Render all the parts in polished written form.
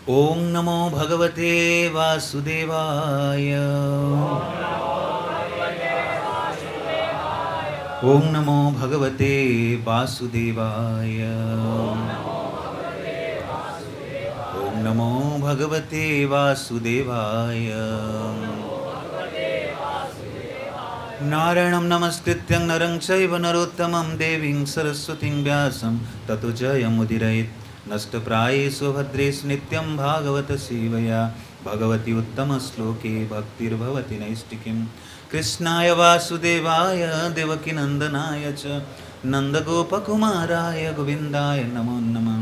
ओम नमो भगवते वासुदेवाय। ओम नमो भगवते वासुदेवाय। ओम नमो भगवते वासुदेवाय। नारायणं नमस्कृत्यं नरं चैव नरोत्तमं देवीं सरस्वतीं व्यासं ततो जयमुदीरयेत्। नष्टप्रायेषु भद्रेषु नित्यं भागवत सेवया भगवती उत्तमश्लोके भक्तिर्भवति नैष्टिकीम्। कृष्णाय वासुदेवाय देवकीनन्दनाय च नन्दगोपकुमाराय गोविन्दाय नमो नमः।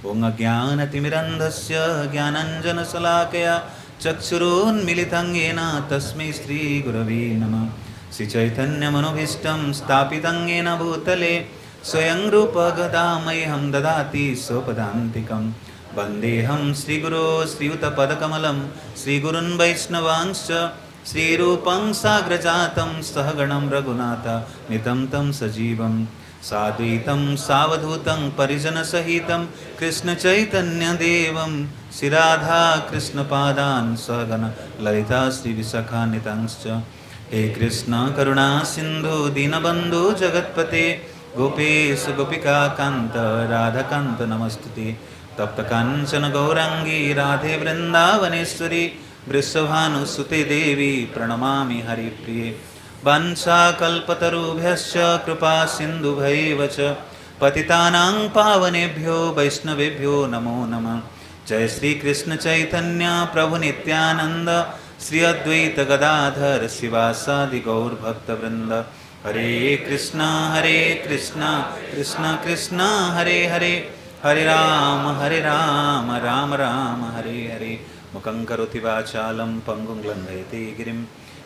ॐ अज्ञानतिमिरन्धस्य ज्ञानाञ्जनशलाकया चक्षुरोन्मिलितं येन तस्मै श्रीगुरवे नमः। श्रीचैतन्यमनोभीष्टं स्थापितं येन भूतले स्वयं रूपगदामह्यं ददाति स्वपदान्तिकं। वन्देऽहं श्रीगुरो श्रीयुतपदकमलं श्रीगुरुन् वैष्णवांश्च श्रीरूपं साग्रजातं सहगणं रघुनाथ नितं तं सजीवं साद्वैतं सावधूतं परिजनसहितं कृष्णचैतन्यदेवं श्रीराधा कृष्णपादान् सहगण ललिता श्रीविशाखान्वितांश्च। हे कृष्ण करुणा सिंधु दीनबंधु जगत्पते गोपेश गोपिका कांत राधाकांत नमस्तुते। तप्त कांचन गौरांगी राधे वृंदावनेश्वरी वृषभानुसुते देवी प्रणमामि हरिप्रिये। वंशाकल्पतरुभ्यश्च कृपा सिन्धुभैव च पतितानां पावनेभ्यो वैष्णवेभ्यो नमो नमः। जय श्री कृष्ण चैतन्य प्रभु नित्यानंद श्री अद्वैत गदाधर शिवासादि गौर भक्तवृंद। हरे कृष्णा कृष्ण कृष्ण हरे हरे, हरे राम राम राम हरे हरे। मुखं करोति वाचालं पंगुं लङ्घयते गिरिं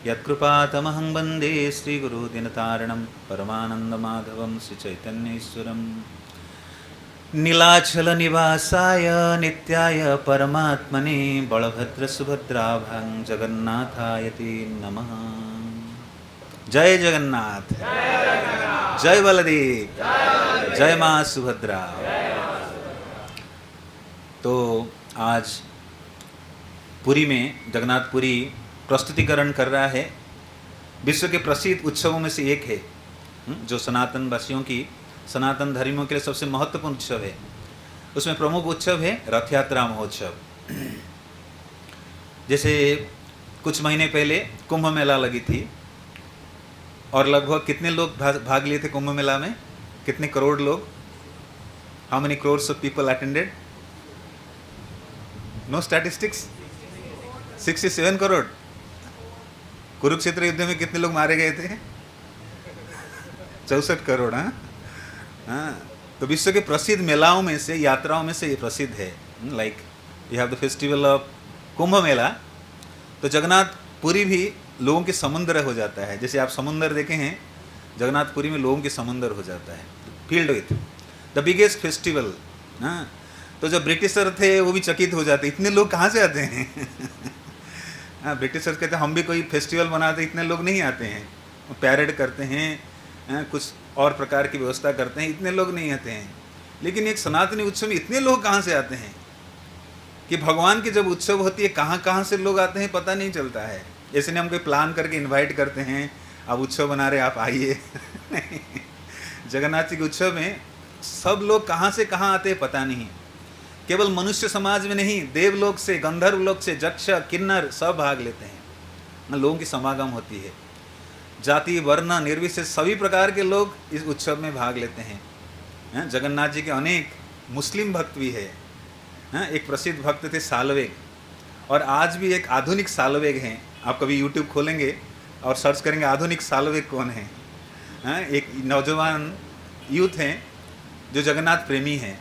यत्कृपातमहं वन्दे श्रीगुरुदिनतारणं परमानन्दमाधवं श्रीचैतन्येश्वरम्। नीलाचल निवासाय नित्याय परमात्मने बलभद्रसुभद्राभं जगन्नाथाय ते नमः। जय जगन्नाथ, जय बलदेव, जय माँ सुभद्रा। तो आज पुरी में जगन्नाथपुरी प्रस्तुतिकरण कर रहा है। विश्व के प्रसिद्ध उत्सवों में से एक है, जो सनातन वासियों की, सनातन धर्मियों के लिए सबसे महत्वपूर्ण उत्सव है। उसमें प्रमुख उत्सव है रथ यात्रा महोत्सव। जैसे कुछ महीने पहले कुंभ मेला लगी थी और लगभग कितने लोग भाग लिए थे कुंभ मेला में? कितने करोड़ लोग? How many crores of people attended? No statistics. 67 crore. Kurukshetra युद्ध में कितने लोग मारे गए थे? 64 करोड़। हाँ, तो विश्व के प्रसिद्ध मेलाओं में से, यात्राओं में से ये प्रसिद्ध है। Like you have the festival of Kumbh Mela. तो जगन्नाथपुरी भी लोगों के समुद्र हो जाता है। जैसे आप समुद्र देखे हैं, जगन्नाथपुरी में लोगों के समुद्र हो जाता है, field with the biggest festival. हाँ, तो जब ब्रिटिशर थे वो भी चकित हो जाते, इतने लोग कहाँ से आते हैं? हाँ, ब्रिटिशर कहते हम भी कोई फेस्टिवल बनाते, इतने लोग नहीं आते हैं। पैरेड करते हैं, कुछ और प्रकार की व्यवस्था करते हैं, इतने लोग नहीं आते हैं। लेकिन एक सनातनी उत्सव में इतने लोग कहाँ से आते हैं कि भगवान की जब उत्सव होती है कहाँ कहाँ से लोग आते हैं पता नहीं चलता है। ऐसे नहीं हम कोई प्लान करके इनवाइट करते हैं, आप उत्सव बना रहे आप आइए। जगन्नाथ जी के उत्सव में सब लोग कहाँ से कहाँ आते हैं पता नहीं। केवल मनुष्य समाज में नहीं, देवलोक से, गंधर्व लोक से, जक्ष किन्नर सब भाग लेते हैं। लोगों की समागम होती है। जाति वर्ण निर्विशेष सभी प्रकार के लोग इस उत्सव में भाग लेते हैं। जगन्नाथ जी के अनेक मुस्लिम भक्त भी है। एक प्रसिद्ध भक्त थे सालवेग, और आज भी एक आधुनिक सालवेग हैं। आप कभी यूट्यूब खोलेंगे और सर्च करेंगे आधुनिक सालवेग कौन है। एक नौजवान यूथ हैं जो जगन्नाथ प्रेमी हैं,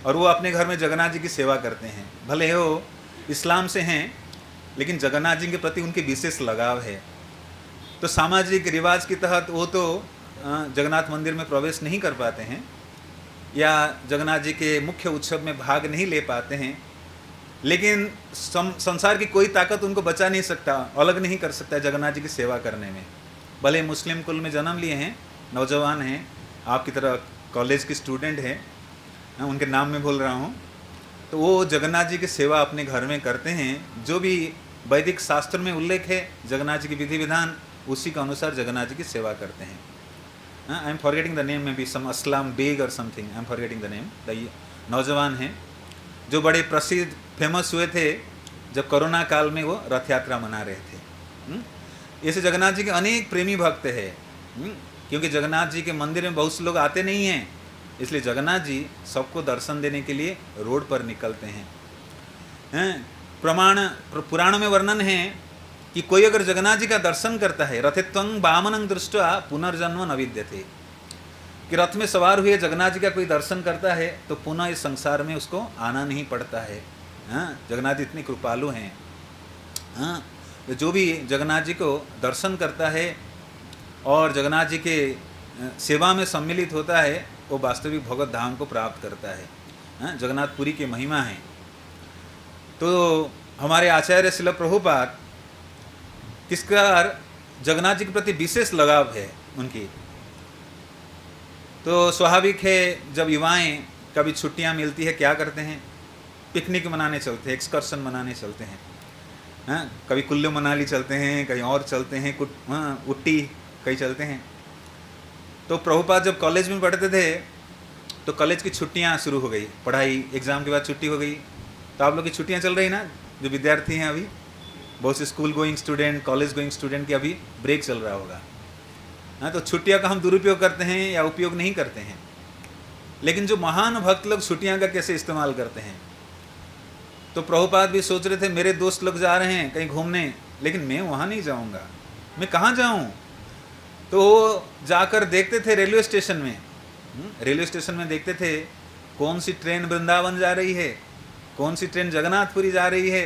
और वो अपने घर में जगन्नाथ जी की सेवा करते हैं। भले वो इस्लाम से हैं, लेकिन जगन्नाथ जी के प्रति उनकी विशेष लगाव है। तो सामाजिक रिवाज के तहत वो तो जगन्नाथ मंदिर में प्रवेश नहीं कर पाते हैं, या जगन्नाथ जी के मुख्य उत्सव में भाग नहीं ले पाते हैं। लेकिन संसार की कोई ताकत उनको बचा नहीं सकता, अलग नहीं कर सकता जगन्नाथ जी की सेवा करने में। भले मुस्लिम कुल में जन्म लिए हैं, नौजवान हैं, आपकी तरह कॉलेज की स्टूडेंट हैं, उनके नाम में बोल रहा हूँ, तो वो जगन्नाथ जी की सेवा अपने घर में करते हैं। जो भी वैदिक शास्त्र में उल्लेख है जगन्नाथ जी की विधि विधान, उसी के अनुसार जगन्नाथ जी की सेवा करते हैं। I am forgetting the name, may be some Aslam Beg और something, I am forgetting the name. The नौजवान हैं जो बड़े प्रसिद्ध फेमस हुए थे जब कोरोना काल में वो रथ यात्रा मना रहे थे। ऐसे जगन्नाथ जी के अनेक प्रेमी भक्त हैं, क्योंकि जगन्नाथ जी के मंदिर में बहुत से लोग आते नहीं हैं, इसलिए जगन्नाथ जी सबको दर्शन देने के लिए रोड पर निकलते हैं। पुराण में वर्णन है कि कोई अगर जगन्नाथ जी का दर्शन करता है, रथित्वं वामनं दृष्ट्वा पुनर्जन्म न विद्यते, कि रथ में सवार हुए जगन्नाथ जी का कोई दर्शन करता है तो पुनः इस संसार में उसको आना नहीं पड़ता है। जगन्नाथ जी इतनी कृपालु हैं। तो जो भी जगन्नाथ जी को दर्शन करता है और जगन्नाथ जी के सेवा में सम्मिलित होता है, वो वास्तविक भगवत धाम को प्राप्त करता है। जगन्नाथपुरी की महिमा है। तो हमारे आचार्य श्रील प्रभुपाद किस प्रकार जगन्नाथ जी के प्रति विशेष लगाव है उनकी। तो स्वाभाविक है, जब युवाएं कभी छुट्टियां मिलती है क्या करते हैं, पिकनिक मनाने चलते हैं, एक्सकर्शन मनाने चलते हैं। कभी कुल्लू मनाली चलते हैं, कहीं और चलते हैं, उट्टी कहीं चलते हैं। तो प्रभुपाद जब कॉलेज में पढ़ते थे तो कॉलेज की छुट्टियां शुरू हो गई, पढ़ाई एग्ज़ाम के बाद छुट्टी हो गई। तो आप लोग की छुट्टियां चल रही ना, जो विद्यार्थी हैं अभी, बहुत से school going student, college going student की अभी ब्रेक चल रहा होगा। तो छुट्टियां का हम दुरुपयोग करते हैं या उपयोग नहीं करते हैं, लेकिन जो महान भक्त लोग छुट्टियां का कैसे इस्तेमाल करते हैं। तो प्रभुपाद भी सोच रहे थे मेरे दोस्त लोग जा रहे हैं कहीं घूमने, लेकिन मैं वहाँ नहीं जाऊँगा, मैं कहाँ जाऊँ। तो वो जाकर देखते थे रेलवे स्टेशन में, रेलवे स्टेशन में देखते थे कौन सी ट्रेन वृंदावन जा रही है, कौन सी ट्रेन जगन्नाथपुरी जा रही है,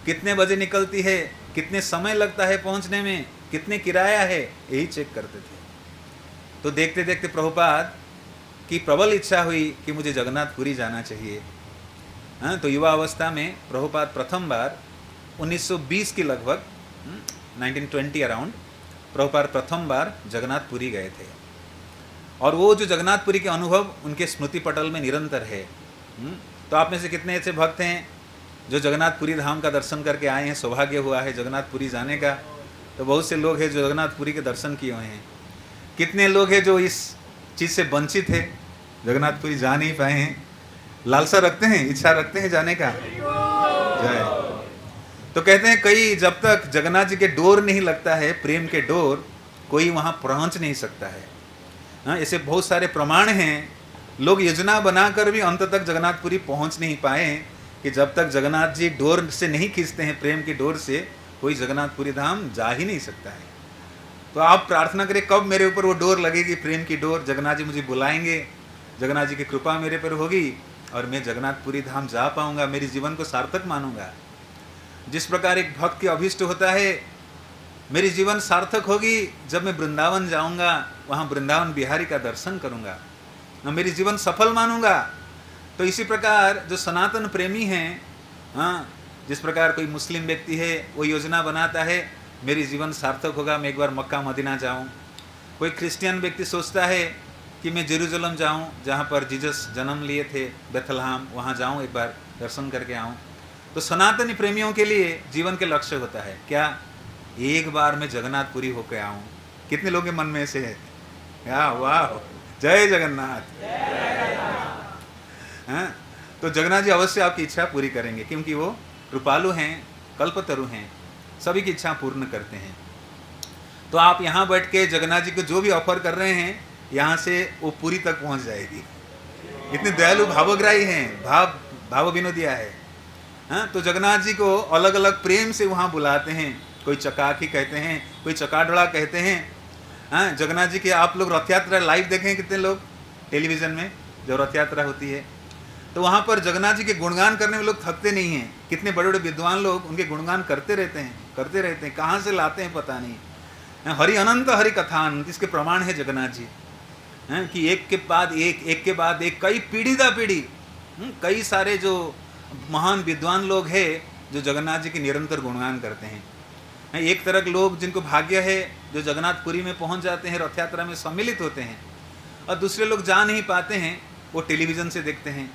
कितने बजे निकलती है, कितने समय लगता है पहुंचने में, कितने किराया है, यही चेक करते थे। तो देखते देखते प्रभुपाद की प्रबल इच्छा हुई कि मुझे जगन्नाथपुरी जाना चाहिए। तो युवा अवस्था में प्रभुपाद प्रथम बार 1920 के लगभग 1920 अराउंड प्रभुपाद प्रथम बार जगन्नाथपुरी गए थे। और वो जो जगन्नाथपुरी के अनुभव उनके स्मृति पटल में निरंतर है। तो आप में से कितने ऐसे भक्त हैं जो जगन्नाथपुरी धाम का दर्शन करके आए हैं, सौभाग्य हुआ है जगन्नाथपुरी जाने का। तो बहुत से लोग हैं जो जगन्नाथपुरी के दर्शन किए हुए हैं। कितने लोग हैं जो इस चीज़ से वंचित है, जगन्नाथपुरी जा नहीं पाए हैं, लालसा रखते हैं, इच्छा रखते हैं जाने का। जय। तो कहते हैं कई जब तक जगन्नाथ जी के डोर नहीं लगता है, प्रेम के डोर, कोई वहाँ पहुँच नहीं सकता है। ऐसे बहुत सारे प्रमाण हैं। लोग योजना बनाकर भी अंत तक जगन्नाथपुरी पहुँच नहीं पाए कि जब तक जगन्नाथ जी डोर से नहीं खींचते हैं, प्रेम की डोर से, कोई जगन्नाथपुरी धाम जा ही नहीं सकता है। तो आप प्रार्थना करें कब मेरे ऊपर वो डोर लगेगी, प्रेम की डोर, जगन्नाथ जी मुझे बुलाएंगे, जगन्नाथ जी की कृपा मेरे पर होगी और मैं जगन्नाथपुरी धाम जा पाऊंगा, मेरे जीवन को सार्थक मानूंगा। जिस प्रकार एक भक्त की अभिष्ट होता है, मेरी जीवन सार्थक होगी जब मैं वृंदावन जाऊंगा, वहाँ वृंदावन बिहारी का दर्शन करूंगा, मेरी जीवन सफल मानूंगा। तो इसी प्रकार जो सनातन प्रेमी हैं, जिस प्रकार कोई मुस्लिम व्यक्ति है वो योजना बनाता है मेरी जीवन सार्थक होगा, मैं एक बार मक्का मदीना जाऊं। कोई क्रिश्चियन व्यक्ति सोचता है कि मैं जेरूसलम जाऊं, जहां पर जीसस जन्म लिए थे, बेथलहम, वहां जाऊं, एक बार दर्शन करके आऊं। तो सनातनी प्रेमियों के लिए जीवन के लक्ष्य होता है क्या, एक बार मैं जगन्नाथपुरी होकर आऊं। कितने लोगों के मन में ऐसे है, वाह, जय जगन्नाथ। तो जगन्नाथ जी अवश्य आपकी इच्छा पूरी करेंगे, क्योंकि वो कृपालु हैं, कल्पतरु हैं, सभी की इच्छा पूर्ण करते हैं। तो आप यहाँ बैठ के जगन्नाथ जी को जो भी ऑफर कर रहे हैं, यहाँ से वो पूरी तक पहुँच जाएगी। इतने दयालु भावग्राही हैं, भाव विनोदिया है। तो जगन्नाथ जी को अलग अलग प्रेम से वहाँ बुलाते हैं। कोई चकाकी कहते हैं, कोई चकाडोड़ा कहते हैं। जगन्नाथ जी के आप लोग रथ यात्रा लाइव देखें, कितने लोग टेलीविज़न में जब रथ यात्रा होती है तो वहाँ पर जगन्नाथ जी के गुणगान करने में लोग थकते नहीं हैं। कितने बड़े बड़े विद्वान लोग उनके गुणगान करते रहते हैं, कहाँ से लाते हैं पता नहीं। हरि अनंत हरि कथान, इसके प्रमाण है जगन्नाथ जी, कि एक के बाद एक, कई पीढ़ी दर पीढ़ी, कई सारे जो महान विद्वान लोग हैं जो जगन्नाथ जी के निरंतर गुणगान करते हैं। एक तरह के लोग जिनको भाग्य है जो जगन्नाथपुरी में पहुंच जाते हैं, रथ यात्रा में सम्मिलित होते हैं, और दूसरे लोग जा नहीं पाते हैं, वो टेलीविज़न से देखते हैं।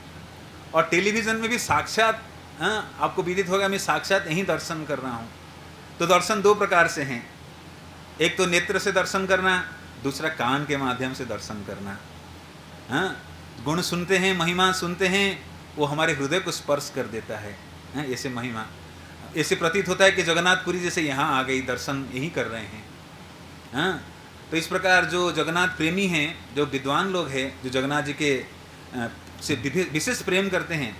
और टेलीविज़न में भी साक्षात, आपको विदित होगा मैं साक्षात यहीं दर्शन कर रहा हूँ। तो दर्शन दो प्रकार से हैं, एक तो नेत्र से दर्शन करना, दूसरा कान के माध्यम से दर्शन करना। गुण सुनते हैं, महिमा सुनते हैं, वो हमारे हृदय को स्पर्श कर देता है। ऐसे महिमा, ऐसे प्रतीत होता है कि जगन्नाथपुरी जैसे यहाँ आ गई, दर्शन यही कर रहे हैं। तो इस प्रकार जो जगन्नाथ प्रेमी हैं, जो विद्वान लोग हैं, जो जगन्नाथ जी के से विशेष प्रेम करते हैं,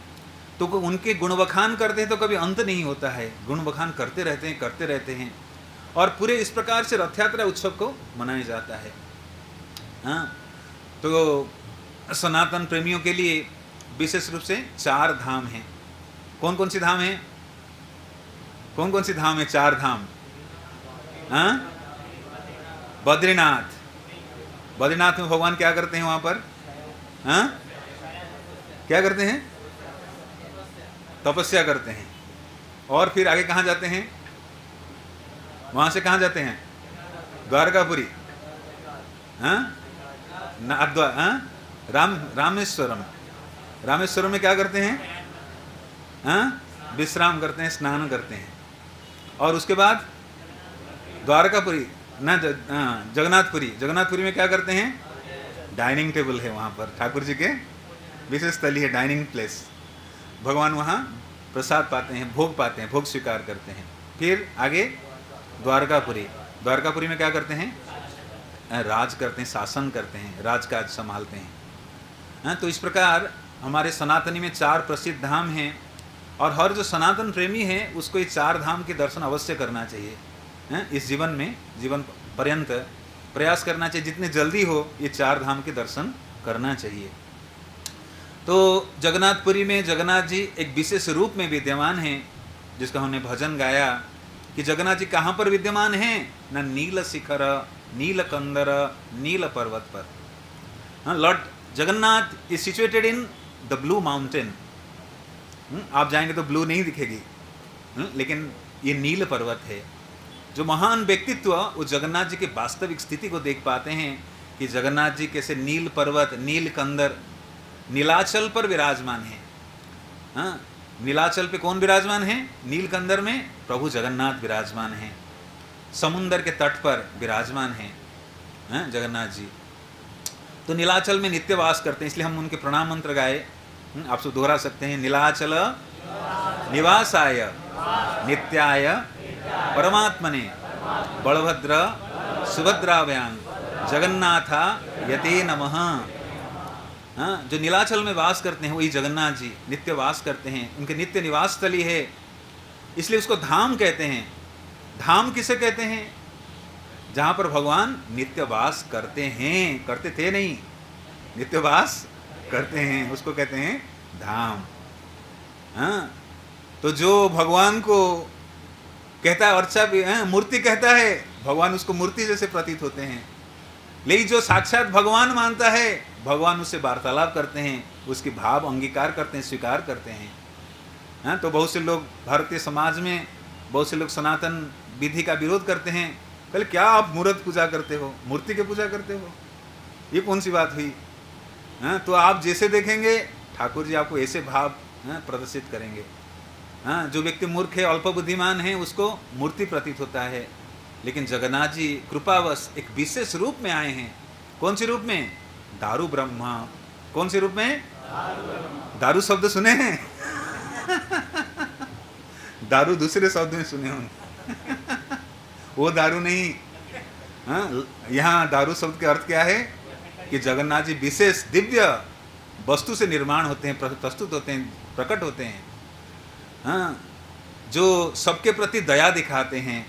तो उनके गुणबखान करते हैं तो कभी अंत नहीं होता है, गुणबखान करते रहते हैं और पूरे इस प्रकार से रथ यात्रा उत्सव को मनाया जाता है। तो सनातन प्रेमियों के लिए विशेष रूप से 4 धाम हैं। कौन कौन सी धाम है? कौन कौन सी धाम है? 4 धाम। बद्रीनाथ। बद्रीनाथ में भगवान क्या करते हैं? वहां पर क्या करते हैं? तपस्या करते हैं। और फिर आगे कहाँ जाते हैं? वहां से कहाँ जाते हैं? द्वारकापुरी, रामेश्वरम। रामेश्वरम में क्या करते हैं? विश्राम करते हैं, स्नान करते हैं। और उसके बाद द्वारकापुरी ना, जगन्नाथपुरी। जगन्नाथपुरी में क्या करते हैं? डाइनिंग टेबल है वहाँ पर, ठाकुर जी के विशेष स्थली है, डाइनिंग प्लेस। भगवान वहाँ प्रसाद पाते हैं, भोग पाते हैं, भोग स्वीकार करते हैं। फिर आगे द्वारकापुरी। द्वारकापुरी में क्या करते हैं? राज करते हैं, शासन करते हैं, राजकाज संभालते हैं। तो इस प्रकार हमारे सनातनी में 4 प्रसिद्ध धाम हैं और हर जो सनातन प्रेमी है उसको ये 4 धाम के दर्शन अवश्य करना चाहिए। इस जीवन में, जीवन पर्यंत प्रयास करना चाहिए, जितने जल्दी हो ये 4 धाम के दर्शन करना चाहिए। तो जगन्नाथपुरी में जगन्नाथ जी एक विशेष रूप में विद्यमान हैं, जिसका हमने भजन गाया कि जगन्नाथ जी कहाँ पर विद्यमान हैं? ना नील शिखर, नील कंदर, नील पर्वत पर। Lord Jagannath is situated in the blue mountain. आप जाएंगे तो ब्लू नहीं दिखेगी, लेकिन ये नील पर्वत है। जो महान व्यक्तित्व उस जगन्नाथ जी की वास्तविक स्थिति को देख पाते हैं कि जगन्नाथ जी कैसे नील पर्वत, नील कंदर, नीलाचल पर विराजमान है। नीलाचल पे कौन विराजमान है? नीलकंदर में प्रभु जगन्नाथ विराजमान हैं। समुंदर के तट पर विराजमान हैं जगन्नाथ जी। तो नीलाचल में नित्य वास करते हैं, इसलिए हम उनके प्रणाम मंत्र गाए। आप सब दोहरा सकते हैं। नीलाचल निवासाय नित्याय परमात्मने बलभद्र सुभद्राभ्यां जगन्नाथा यते नमः। जो नीलाचल में वास करते हैं वही जगन्नाथ जी नित्य वास करते हैं, उनके नित्य निवास स्थली है, इसलिए उसको धाम कहते हैं। धाम किसे कहते हैं? जहाँ पर भगवान नित्य वास करते हैं, करते थे नहीं, नित्य वास करते हैं, उसको कहते हैं धाम। तो जो भगवान को कहता है अर्चा भी मूर्ति कहता है, भगवान उसको मूर्ति जैसे प्रतीत होते हैं। लेकिन जो साक्षात भगवान मानता है, भगवान उससे वार्तालाप करते हैं, उसकी भाव अंगीकार करते हैं, स्वीकार करते हैं। तो बहुत से लोग भारतीय समाज में, बहुत से लोग सनातन विधि का विरोध करते हैं। कहले क्या आप मूर्त पूजा करते हो, मूर्ति की पूजा करते हो, ये कौन सी बात हुई? तो आप जैसे देखेंगे ठाकुर जी आपको ऐसे भाव प्रदर्शित करेंगे। जो व्यक्ति मूर्ख है, अल्प बुद्धिमान है, उसको मूर्ति प्रतीत होता है। लेकिन जगन्नाथ जी कृपावश एक विशेष रूप में आए हैं। कौन सी रूप में? दारू ब्रह्मा। कौन सी रूप में? दारू शब्द सुने हैं? दारू दूसरे शब्द में सुने होंगे। वो दारू नहीं। यहाँ दारू शब्द के अर्थ क्या है कि जगन्नाथ जी विशेष दिव्य वस्तु से निर्माण होते हैं, प्रस्तुत होते हैं, प्रकट होते हैं। जो सबके प्रति दया दिखाते हैं,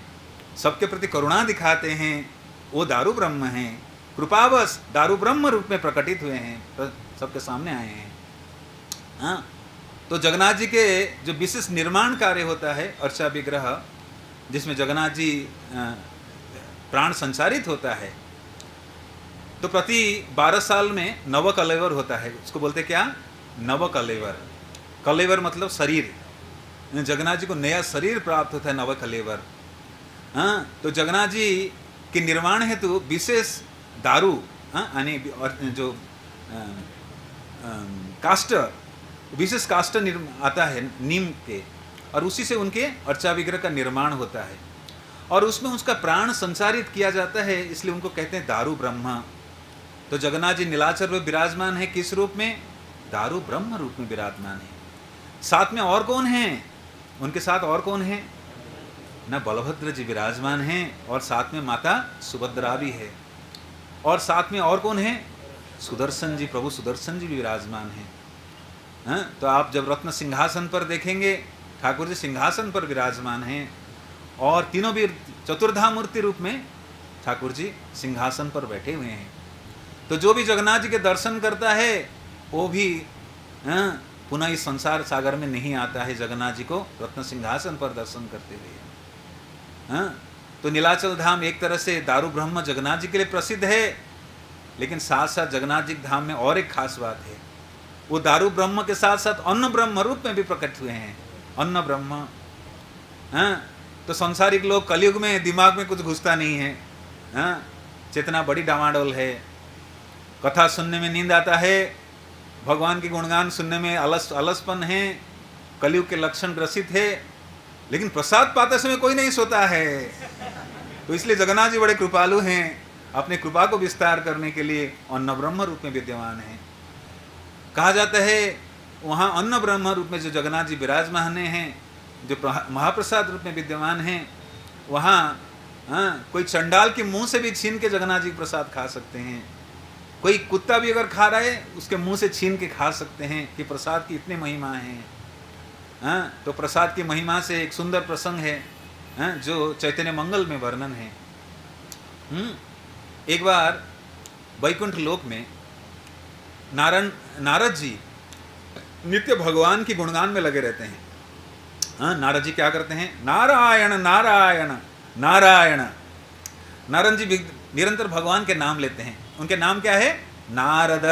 सबके प्रति करुणा दिखाते हैं, वो दारू ब्रह्म हैं। कृपावश दारू ब्रह्म रूप में प्रकटित हुए हैं, सबके सामने आए हैं। तो जगन्नाथ जी के जो विशेष निर्माण कार्य होता है अर्चा विग्रह, जिसमें जगन्नाथ जी प्राण संचारित होता है, तो प्रति 12 साल में नव कलेवर होता है। उसको बोलते क्या? नव कलेवर। कलेवर मतलब शरीर। जगन्नाथ जी को नया शरीर प्राप्त होता है, नव कलेवर। तो जगन्नाथ जी के निर्माण हेतु विशेष दारू यानी जो काष्ठ विशेष काष्ठ आता है नीम के, और उसी से उनके अर्चा विग्रह का निर्माण होता है और उसमें उसका प्राण संचारित किया जाता है, इसलिए उनको कहते हैं दारू ब्रह्मा। तो जगन्नाथ जी नीलाचल में विराजमान है, किस रूप में? दारू ब्रह्म रूप में विराजमान है। साथ में और कौन है? उनके साथ और कौन है? ना बलभद्र जी विराजमान हैं और साथ में माता सुभद्रा भी है, और साथ में और कौन है? सुदर्शन जी, प्रभु सुदर्शन जी भी विराजमान हैं। तो आप जब रत्न सिंहासन पर देखेंगे, ठाकुर जी सिंहासन पर विराजमान हैं और तीनों भी चतुर्धा मूर्ति रूप में ठाकुर जी सिंहासन पर बैठे हुए हैं। तो जो भी जगन्नाथ जी के दर्शन करता है वो भी पुनः इस संसार सागर में नहीं आता है, जगन्नाथ जी को रत्न सिंहासन पर दर्शन करते हुए। तो नीलाचल धाम एक तरह से दारू ब्रह्म जगन्नाथ जी के लिए प्रसिद्ध है, लेकिन साथ साथ जगन्नाथ जी धाम में और एक खास बात है, वो दारू ब्रह्म के साथ साथ अन्न ब्रह्म रूप में भी प्रकट हुए हैं। अन्न ब्रह्म। तो संसारिक लोग कलयुग में दिमाग में कुछ घुसता नहीं है, चेतना बड़ी डामाडोल है, कथा सुनने में नींद आता है, भगवान के गुणगान सुनने में अलसपन है, कलयुग के लक्षण ग्रसित है, लेकिन प्रसाद पाते समय कोई नहीं सोता है। तो इसलिए जगन्नाथ जी बड़े कृपालु हैं, अपने कृपा को विस्तार करने के लिए अन्न ब्रह्म रूप में विद्यमान है। कहा जाता है वहाँ अन्न ब्रह्म रूप में जो जगन्नाथ जी विराजमान हैं, जो महाप्रसाद रूप में विद्यमान हैं, वहाँ कोई चंडाल के मुंह से भी छीन के जगन्नाथ जी प्रसाद खा सकते हैं। कोई कुत्ता भी अगर खा रहा है उसके मुंह से छीन के खा सकते हैं कि प्रसाद की इतनी महिमा है। तो प्रसाद की महिमा से एक सुंदर प्रसंग है जो चैतन्य मंगल में वर्णन है। एक बार वैकुंठ लोक में नारद जी नित्य भगवान की गुणगान में लगे रहते हैं। नारद जी क्या करते हैं? नारायण नारायण नारायण। नारद जी निरंतर भगवान के नाम लेते हैं। उनके नाम क्या है? नारद।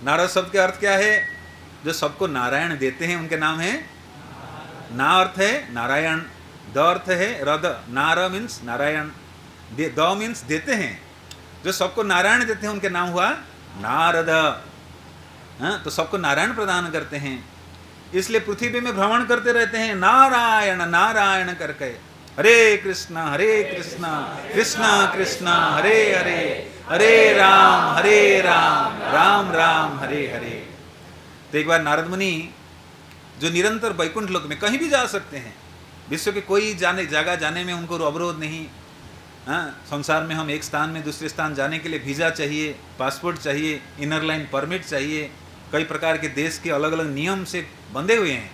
नारद शब्द के अर्थ क्या है? जो सबको नारायण देते हैं उनके नाम है। ना अर्थ है नारायण, द अर्थ है रद। नार मीन्स नारायण, द मीन्स देते हैं। जो सबको नारायण देते हैं उनके नाम हुआ नारद। तो सबको नारायण प्रदान करते हैं, इसलिए पृथ्वी में भ्रमण करते रहते हैं नारायण नारायण करके। हरे कृष्णा कृष्णा कृष्णा हरे हरे, हरे राम राम राम हरे हरे। तो एक बार नारद मुनि जो निरंतर वैकुंठ लोक में कहीं भी जा सकते हैं, विश्व के कोई जगह जाने में उनको अवरोध नहीं। संसार में हम एक स्थान में दूसरे स्थान जाने के लिए वीजा चाहिए, पासपोर्ट चाहिए, इनर लाइन परमिट चाहिए, कई प्रकार के देश के अलग अलग नियम से बंधे हुए हैं।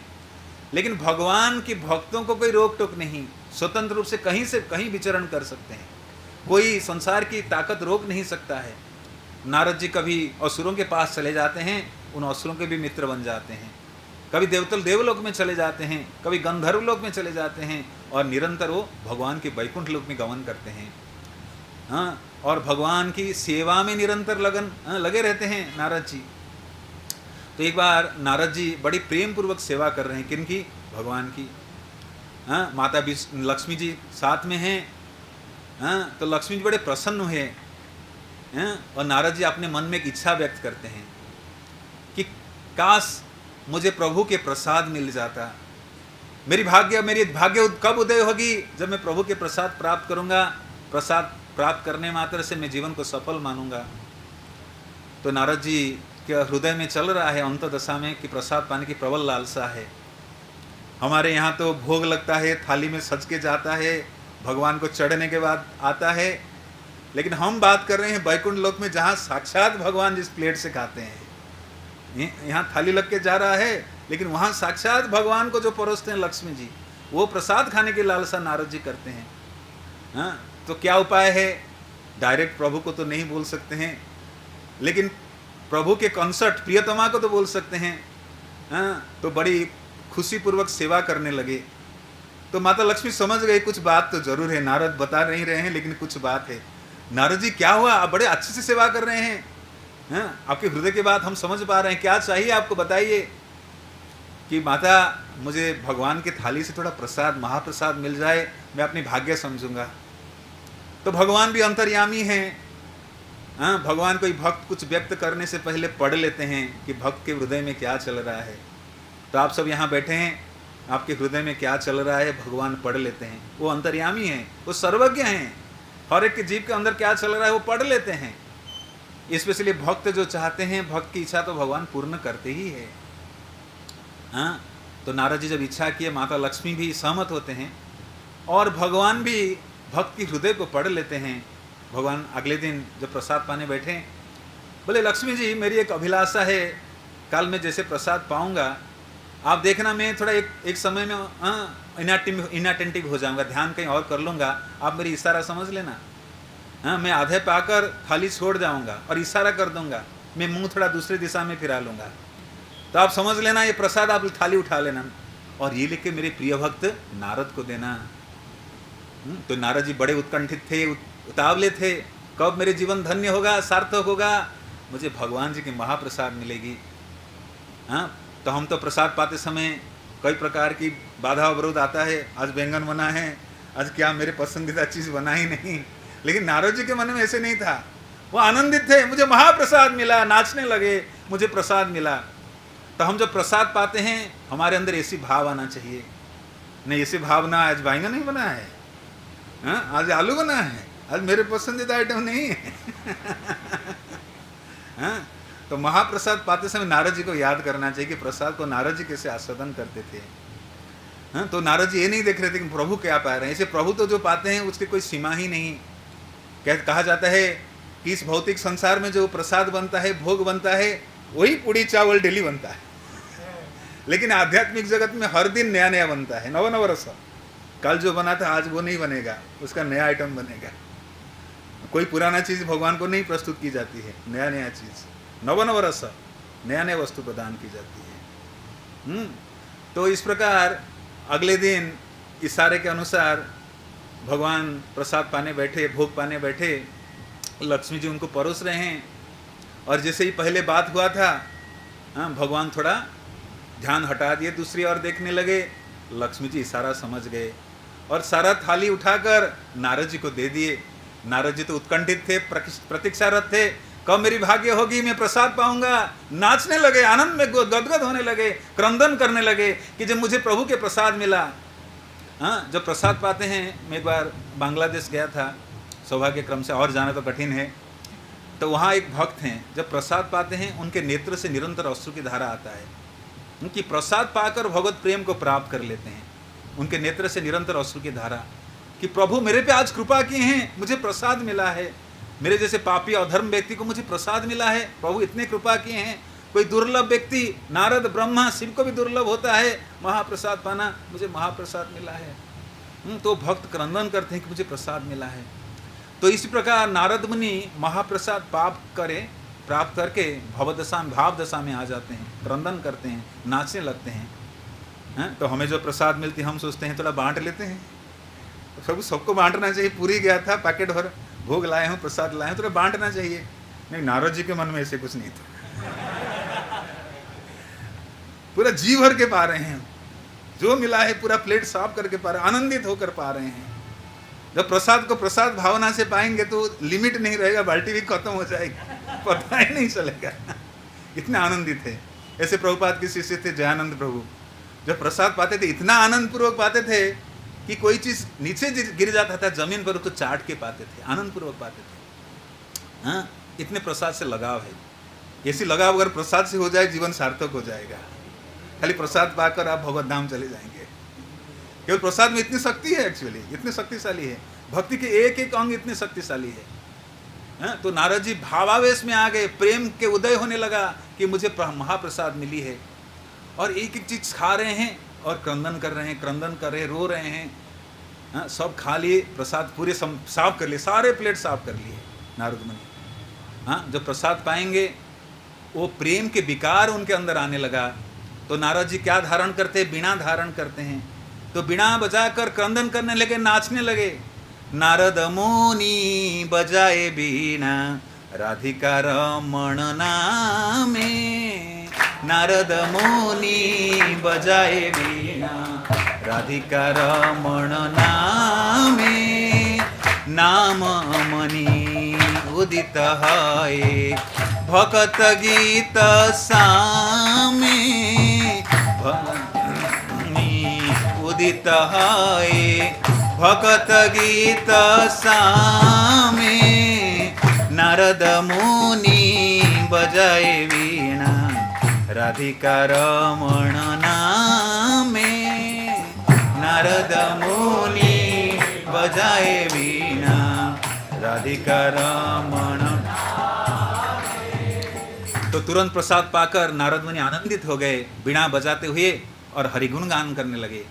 लेकिन भगवान के भक्तों को कोई रोक टोक नहीं, स्वतंत्र रूप से कहीं विचरण कर सकते हैं, कोई संसार की ताकत रोक नहीं सकता है। नारद जी कभी असुरों के पास चले जाते हैं, उन असुरों के भी मित्र बन जाते हैं, कभी देवलोक में चले जाते हैं, कभी गंधर्व लोक में चले जाते हैं, और निरंतर वो भगवान के वैकुंठ लोक में गमन करते हैं। और भगवान की सेवा में निरंतर लगे रहते हैं नारद जी। तो एक बार नारद जी बड़ी प्रेम पूर्वक सेवा कर रहे हैं, किनकी? भगवान की। माता लक्ष्मी जी साथ में हैं। तो लक्ष्मी जी बड़े प्रसन्न हुए, और नारद जी अपने मन में एक इच्छा व्यक्त करते हैं कि काश मुझे प्रभु के प्रसाद मिल जाता। मेरी भाग्य कब उदय होगी? जब मैं प्रभु के प्रसाद प्राप्त करूंगा। प्रसाद प्राप्त करने मात्र से मैं जीवन को सफल मानूंगा। तो नारद जी के हृदय में चल रहा है अंतदशा में कि प्रसाद पाने की प्रबल लालसा है। हमारे यहाँ तो भोग लगता है, थाली में सज के जाता है, भगवान को चढ़ने के बाद आता है, लेकिन हम बात कर रहे हैं वैकुंठ लोक में जहाँ साक्षात भगवान जिस प्लेट से खाते हैं। यहाँ थाली लग के जा रहा है, लेकिन वहाँ साक्षात भगवान को जो परोसते हैं लक्ष्मी जी, वो प्रसाद खाने की लालसा नारद जी करते हैं। तो क्या उपाय है? डायरेक्ट प्रभु को तो नहीं बोल सकते हैं, लेकिन प्रभु के कंसर्ट प्रियतमा को तो बोल सकते हैं। तो बड़ी खुशी पूर्वक सेवा करने लगे। तो माता लक्ष्मी समझ गई कुछ बात तो जरूर है, नारद बता नहीं रहे हैं लेकिन कुछ बात है। नारद जी क्या हुआ? आप बड़े अच्छे से सेवा कर रहे हैं, आपके हृदय की बात हम समझ पा रहे हैं, क्या चाहिए आपको बताइए। कि माता मुझे भगवान के थाली से थोड़ा प्रसाद, महाप्रसाद मिल जाए, मैं अपनी भाग्य समझूंगा। तो भगवान भी अंतर्यामी हैं। भगवान कोई भक्त कुछ व्यक्त करने से पहले पढ़ लेते हैं कि भक्त के हृदय में क्या चल रहा है। तो आप सब यहाँ बैठे हैं, आपके हृदय में क्या चल रहा है भगवान पढ़ लेते हैं। वो अंतर्यामी हैं, वो सर्वज्ञ हैं, हर एक के जीव के अंदर क्या चल रहा है वो पढ़ लेते हैं। स्पेशली भक्त जो चाहते हैं, भक्त की इच्छा तो भगवान पूर्ण करते ही है। हाँ, तो नारद जी जब इच्छा किए, माता लक्ष्मी भी सहमत होते हैं और भगवान भी भक्त की हृदय को पढ़ लेते हैं। भगवान अगले दिन जब प्रसाद पाने बैठे, बोले लक्ष्मी जी मेरी एक अभिलाषा है, कल मैं जैसे प्रसाद पाऊंगा आप देखना मैं थोड़ा एक समय में इनअटेंटिव हो जाऊंगा, ध्यान कहीं और कर लूँगा, आप मेरी इशारा समझ लेना। हाँ, मैं आधे पाकर थाली छोड़ जाऊंगा और इशारा कर दूंगा, मैं मुंह थोड़ा दूसरी दिशा में फिरा लूँगा, तो आप समझ लेना ये प्रसाद, आप थाली उठा लेना और ये लेके मेरे प्रिय भक्त नारद को देना। तो नारद जी बड़े उत्कंठित थे, उतावले थे, कब मेरे जीवन धन्य होगा, सार्थक होगा, मुझे भगवान जी की महाप्रसाद मिलेगी। हाँ, तो हम तो प्रसाद पाते समय कई प्रकार की बाधा अवरोध आता है, आज बैंगन बना है, आज क्या मेरे पसंदीदा चीज़ बना ही नहीं, लेकिन नारद जी के मन में ऐसे नहीं था, वो आनंदित थे, मुझे महाप्रसाद मिला, नाचने लगे, मुझे प्रसाद मिला। तो हम जब प्रसाद पाते हैं हमारे अंदर ऐसी भाव आना चाहिए, नहीं ऐसी भावना आज बैंगन नहीं बना है, हाँ, आज आलू बना है, आज मेरे पसंदीदा आइटम नहीं है। हाँ, तो महाप्रसाद पाते समय नारद जी को याद करना चाहिए कि प्रसाद को नारद जी कैसे आस्वादन करते थे। हाँ, तो नारद जी ये नहीं देख रहे थे कि प्रभु क्या पा रहे हैं, ऐसे प्रभु तो जो पाते हैं उसकी कोई सीमा ही नहीं। कहा जाता है कि इस भौतिक संसार में जो प्रसाद बनता है, भोग बनता है, वही पूड़ी चावल डेली बनता है, लेकिन आध्यात्मिक जगत में हर दिन नया नया बनता है, नव नव रस। कल जो बना था आज वो नहीं बनेगा, उसका नया आइटम बनेगा। कोई पुराना चीज़ भगवान को नहीं प्रस्तुत की जाती है, नया नया चीज़, नव नव रस, नया नया वस्तु प्रदान की जाती है। तो इस प्रकार अगले दिन इशारे के अनुसार भगवान प्रसाद पाने बैठे, भोग पाने बैठे, लक्ष्मी जी उनको परोस रहे हैं और जैसे ही पहले बात हुआ था, हाँ, भगवान थोड़ा ध्यान हटा दिए, दूसरी ओर देखने लगे। लक्ष्मी जी इशारा समझ गए और सारा थाली उठाकर नारद जी को दे दिए। नारद जी तो उत्कंठित थे, प्रतीक्षारत थे, कब मेरी भाग्य होगी, मैं प्रसाद पाऊंगा। नाचने लगे, आनंद में गदगद होने लगे, क्रंदन करने लगे कि जब मुझे प्रभु के प्रसाद मिला। हाँ, जब प्रसाद पाते हैं, मैं एक बार बांग्लादेश गया था, सौभाग्य क्रम से, और जाना तो कठिन है, तो वहाँ एक भक्त हैं, जब प्रसाद पाते हैं उनके नेत्र से निरंतर अश्रु की धारा आता है, उनकी प्रसाद पाकर भगवत प्रेम को प्राप्त कर लेते हैं। उनके नेत्र से निरंतर अश्रु की धारा कि प्रभु मेरे पे आज कृपा किए हैं, मुझे प्रसाद मिला है, मेरे जैसे पापी अधर्म व्यक्ति को मुझे प्रसाद मिला है, प्रभु इतने कृपा किए हैं। कोई दुर्लभ व्यक्ति, नारद, ब्रह्मा, शिव को भी दुर्लभ होता है महाप्रसाद पाना, मुझे महाप्रसाद मिला है। तो भक्त क्रंदन करते हैं कि मुझे प्रसाद मिला है। तो इसी प्रकार नारद मुनि महाप्रसाद प्राप्त करके भवदशा, भाव दशा में आ जाते हैं, क्रंदन करते हैं, नाचने लगते हैं। तो हमें जो प्रसाद मिलती है हम सोचते हैं थोड़ा बांट लेते हैं, तो सबको बांटना चाहिए, पूरी गया था पैकेट भर भोग लाए हूँ, प्रसाद लाए हूँ, थोड़ा बांटना चाहिए। नहीं, नारद जी के मन में ऐसे कुछ नहीं था, पूरा जी भर के पा रहे हैं, जो मिला है पूरा प्लेट साफ करके पा रहे हैं, आनंदित होकर पा रहे हैं। जब प्रसाद को प्रसाद भावना से पाएंगे तो लिमिट नहीं रहेगा, बाल्टी भी खत्म हो जाएगी, पता ही नहीं चलेगा, इतने आनंदित थे। ऐसे प्रभुपाद के शिष्य थे जयानंद प्रभु, जब प्रसाद पाते थे इतना आनंद पूर्वक पाते थे कि कोई चीज नीचे गिर जाता था जमीन पर तो चाट के पाते थे, आनंद पूर्वक पाते थे। हाँ, इतने प्रसाद से लगाव है। ऐसी लगाव अगर प्रसाद से हो जाए जीवन सार्थक हो जाएगा। खाली प्रसाद पाकर आप भगवत धाम चले जाएंगे। केवल प्रसाद में इतनी शक्ति है, एक्चुअली इतनी शक्तिशाली है, भक्ति के एक एक अंग इतने शक्तिशाली है। हाँ, तो नारद जी भावावेश में आ गए, प्रेम के उदय होने लगा कि मुझे महाप्रसाद मिली है, और एक एक चीज खा रहे हैं और क्रंदन कर रहे हैं, रो रहे हैं। हाँ, सब खा लिए, प्रसाद पूरे साफ कर लिए, सारे प्लेट साफ कर लिए नारद मुनि। हाँ, जब प्रसाद पाएंगे वो प्रेम के विकार उनके अंदर आने लगा। तो नारद जी क्या धारण करते हैं? बीणा धारण करते हैं। तो बीणा बजाकर क्रंदन करने लगे, नाचने लगे। नारद मुनि बजाए बीणा राधिका रमण नामे, नारद मुनि बजाए बीणा राधिका रमण नामे, नाम मणि उदित है भकत गीत सामे, उदित हाय भगत गीत सामे नारद मुनि बजाए वीणा राधिका रमण नामे नारद मुनि बजाए वीणा राधिका रमण। तो तुरंत प्रसाद पाकर नारद मुनि आनंदित हो गए, बीणा बजाते हुए और हरिगुण गान करने लगे।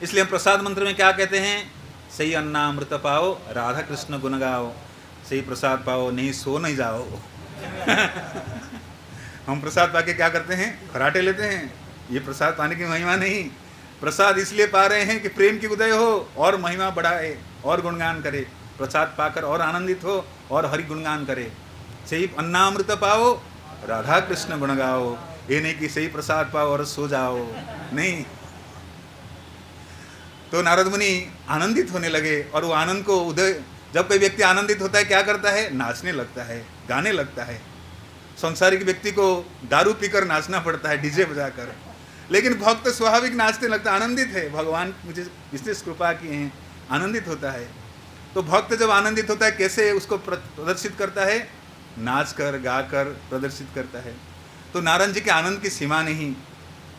इसलिए हम प्रसाद मंत्र में क्या कहते हैं? सही अन्नामृत पाओ, राधा कृष्ण गुण गाओ, सही प्रसाद पाओ, नहीं सो नहीं जाओ। हम प्रसाद पाके क्या करते हैं? खराटे लेते हैं। ये प्रसाद पाने की महिमा नहीं, प्रसाद इसलिए पा रहे हैं कि प्रेम की उदय हो और महिमा बढ़ाए और गुणगान करे, प्रसाद पाकर और आनंदित हो और हरि गुणगान करे। सही अन्नामृत पाओ, राधा कृष्ण गुण गाओ, ये नहीं कि सही प्रसाद पाओ और सो जाओ, नहीं। तो नारद मुनि आनंदित होने लगे और वो आनंद को उदय, जब कोई व्यक्ति आनंदित होता है क्या करता है? नाचने लगता है, गाने लगता है। संसारिक व्यक्ति को दारू पीकर नाचना पड़ता है, डीजे बजाकर, लेकिन भक्त स्वाभाविक नाचने लगता है, आनंदित है, भगवान मुझे विशेष कृपा किए हैं, आनंदित होता है। तो भक्त जब आनंदित होता है कैसे उसको प्रदर्शित करता है? नाच कर, गा कर प्रदर्शित करता है। तो नारायण जी के आनंद की सीमा नहीं।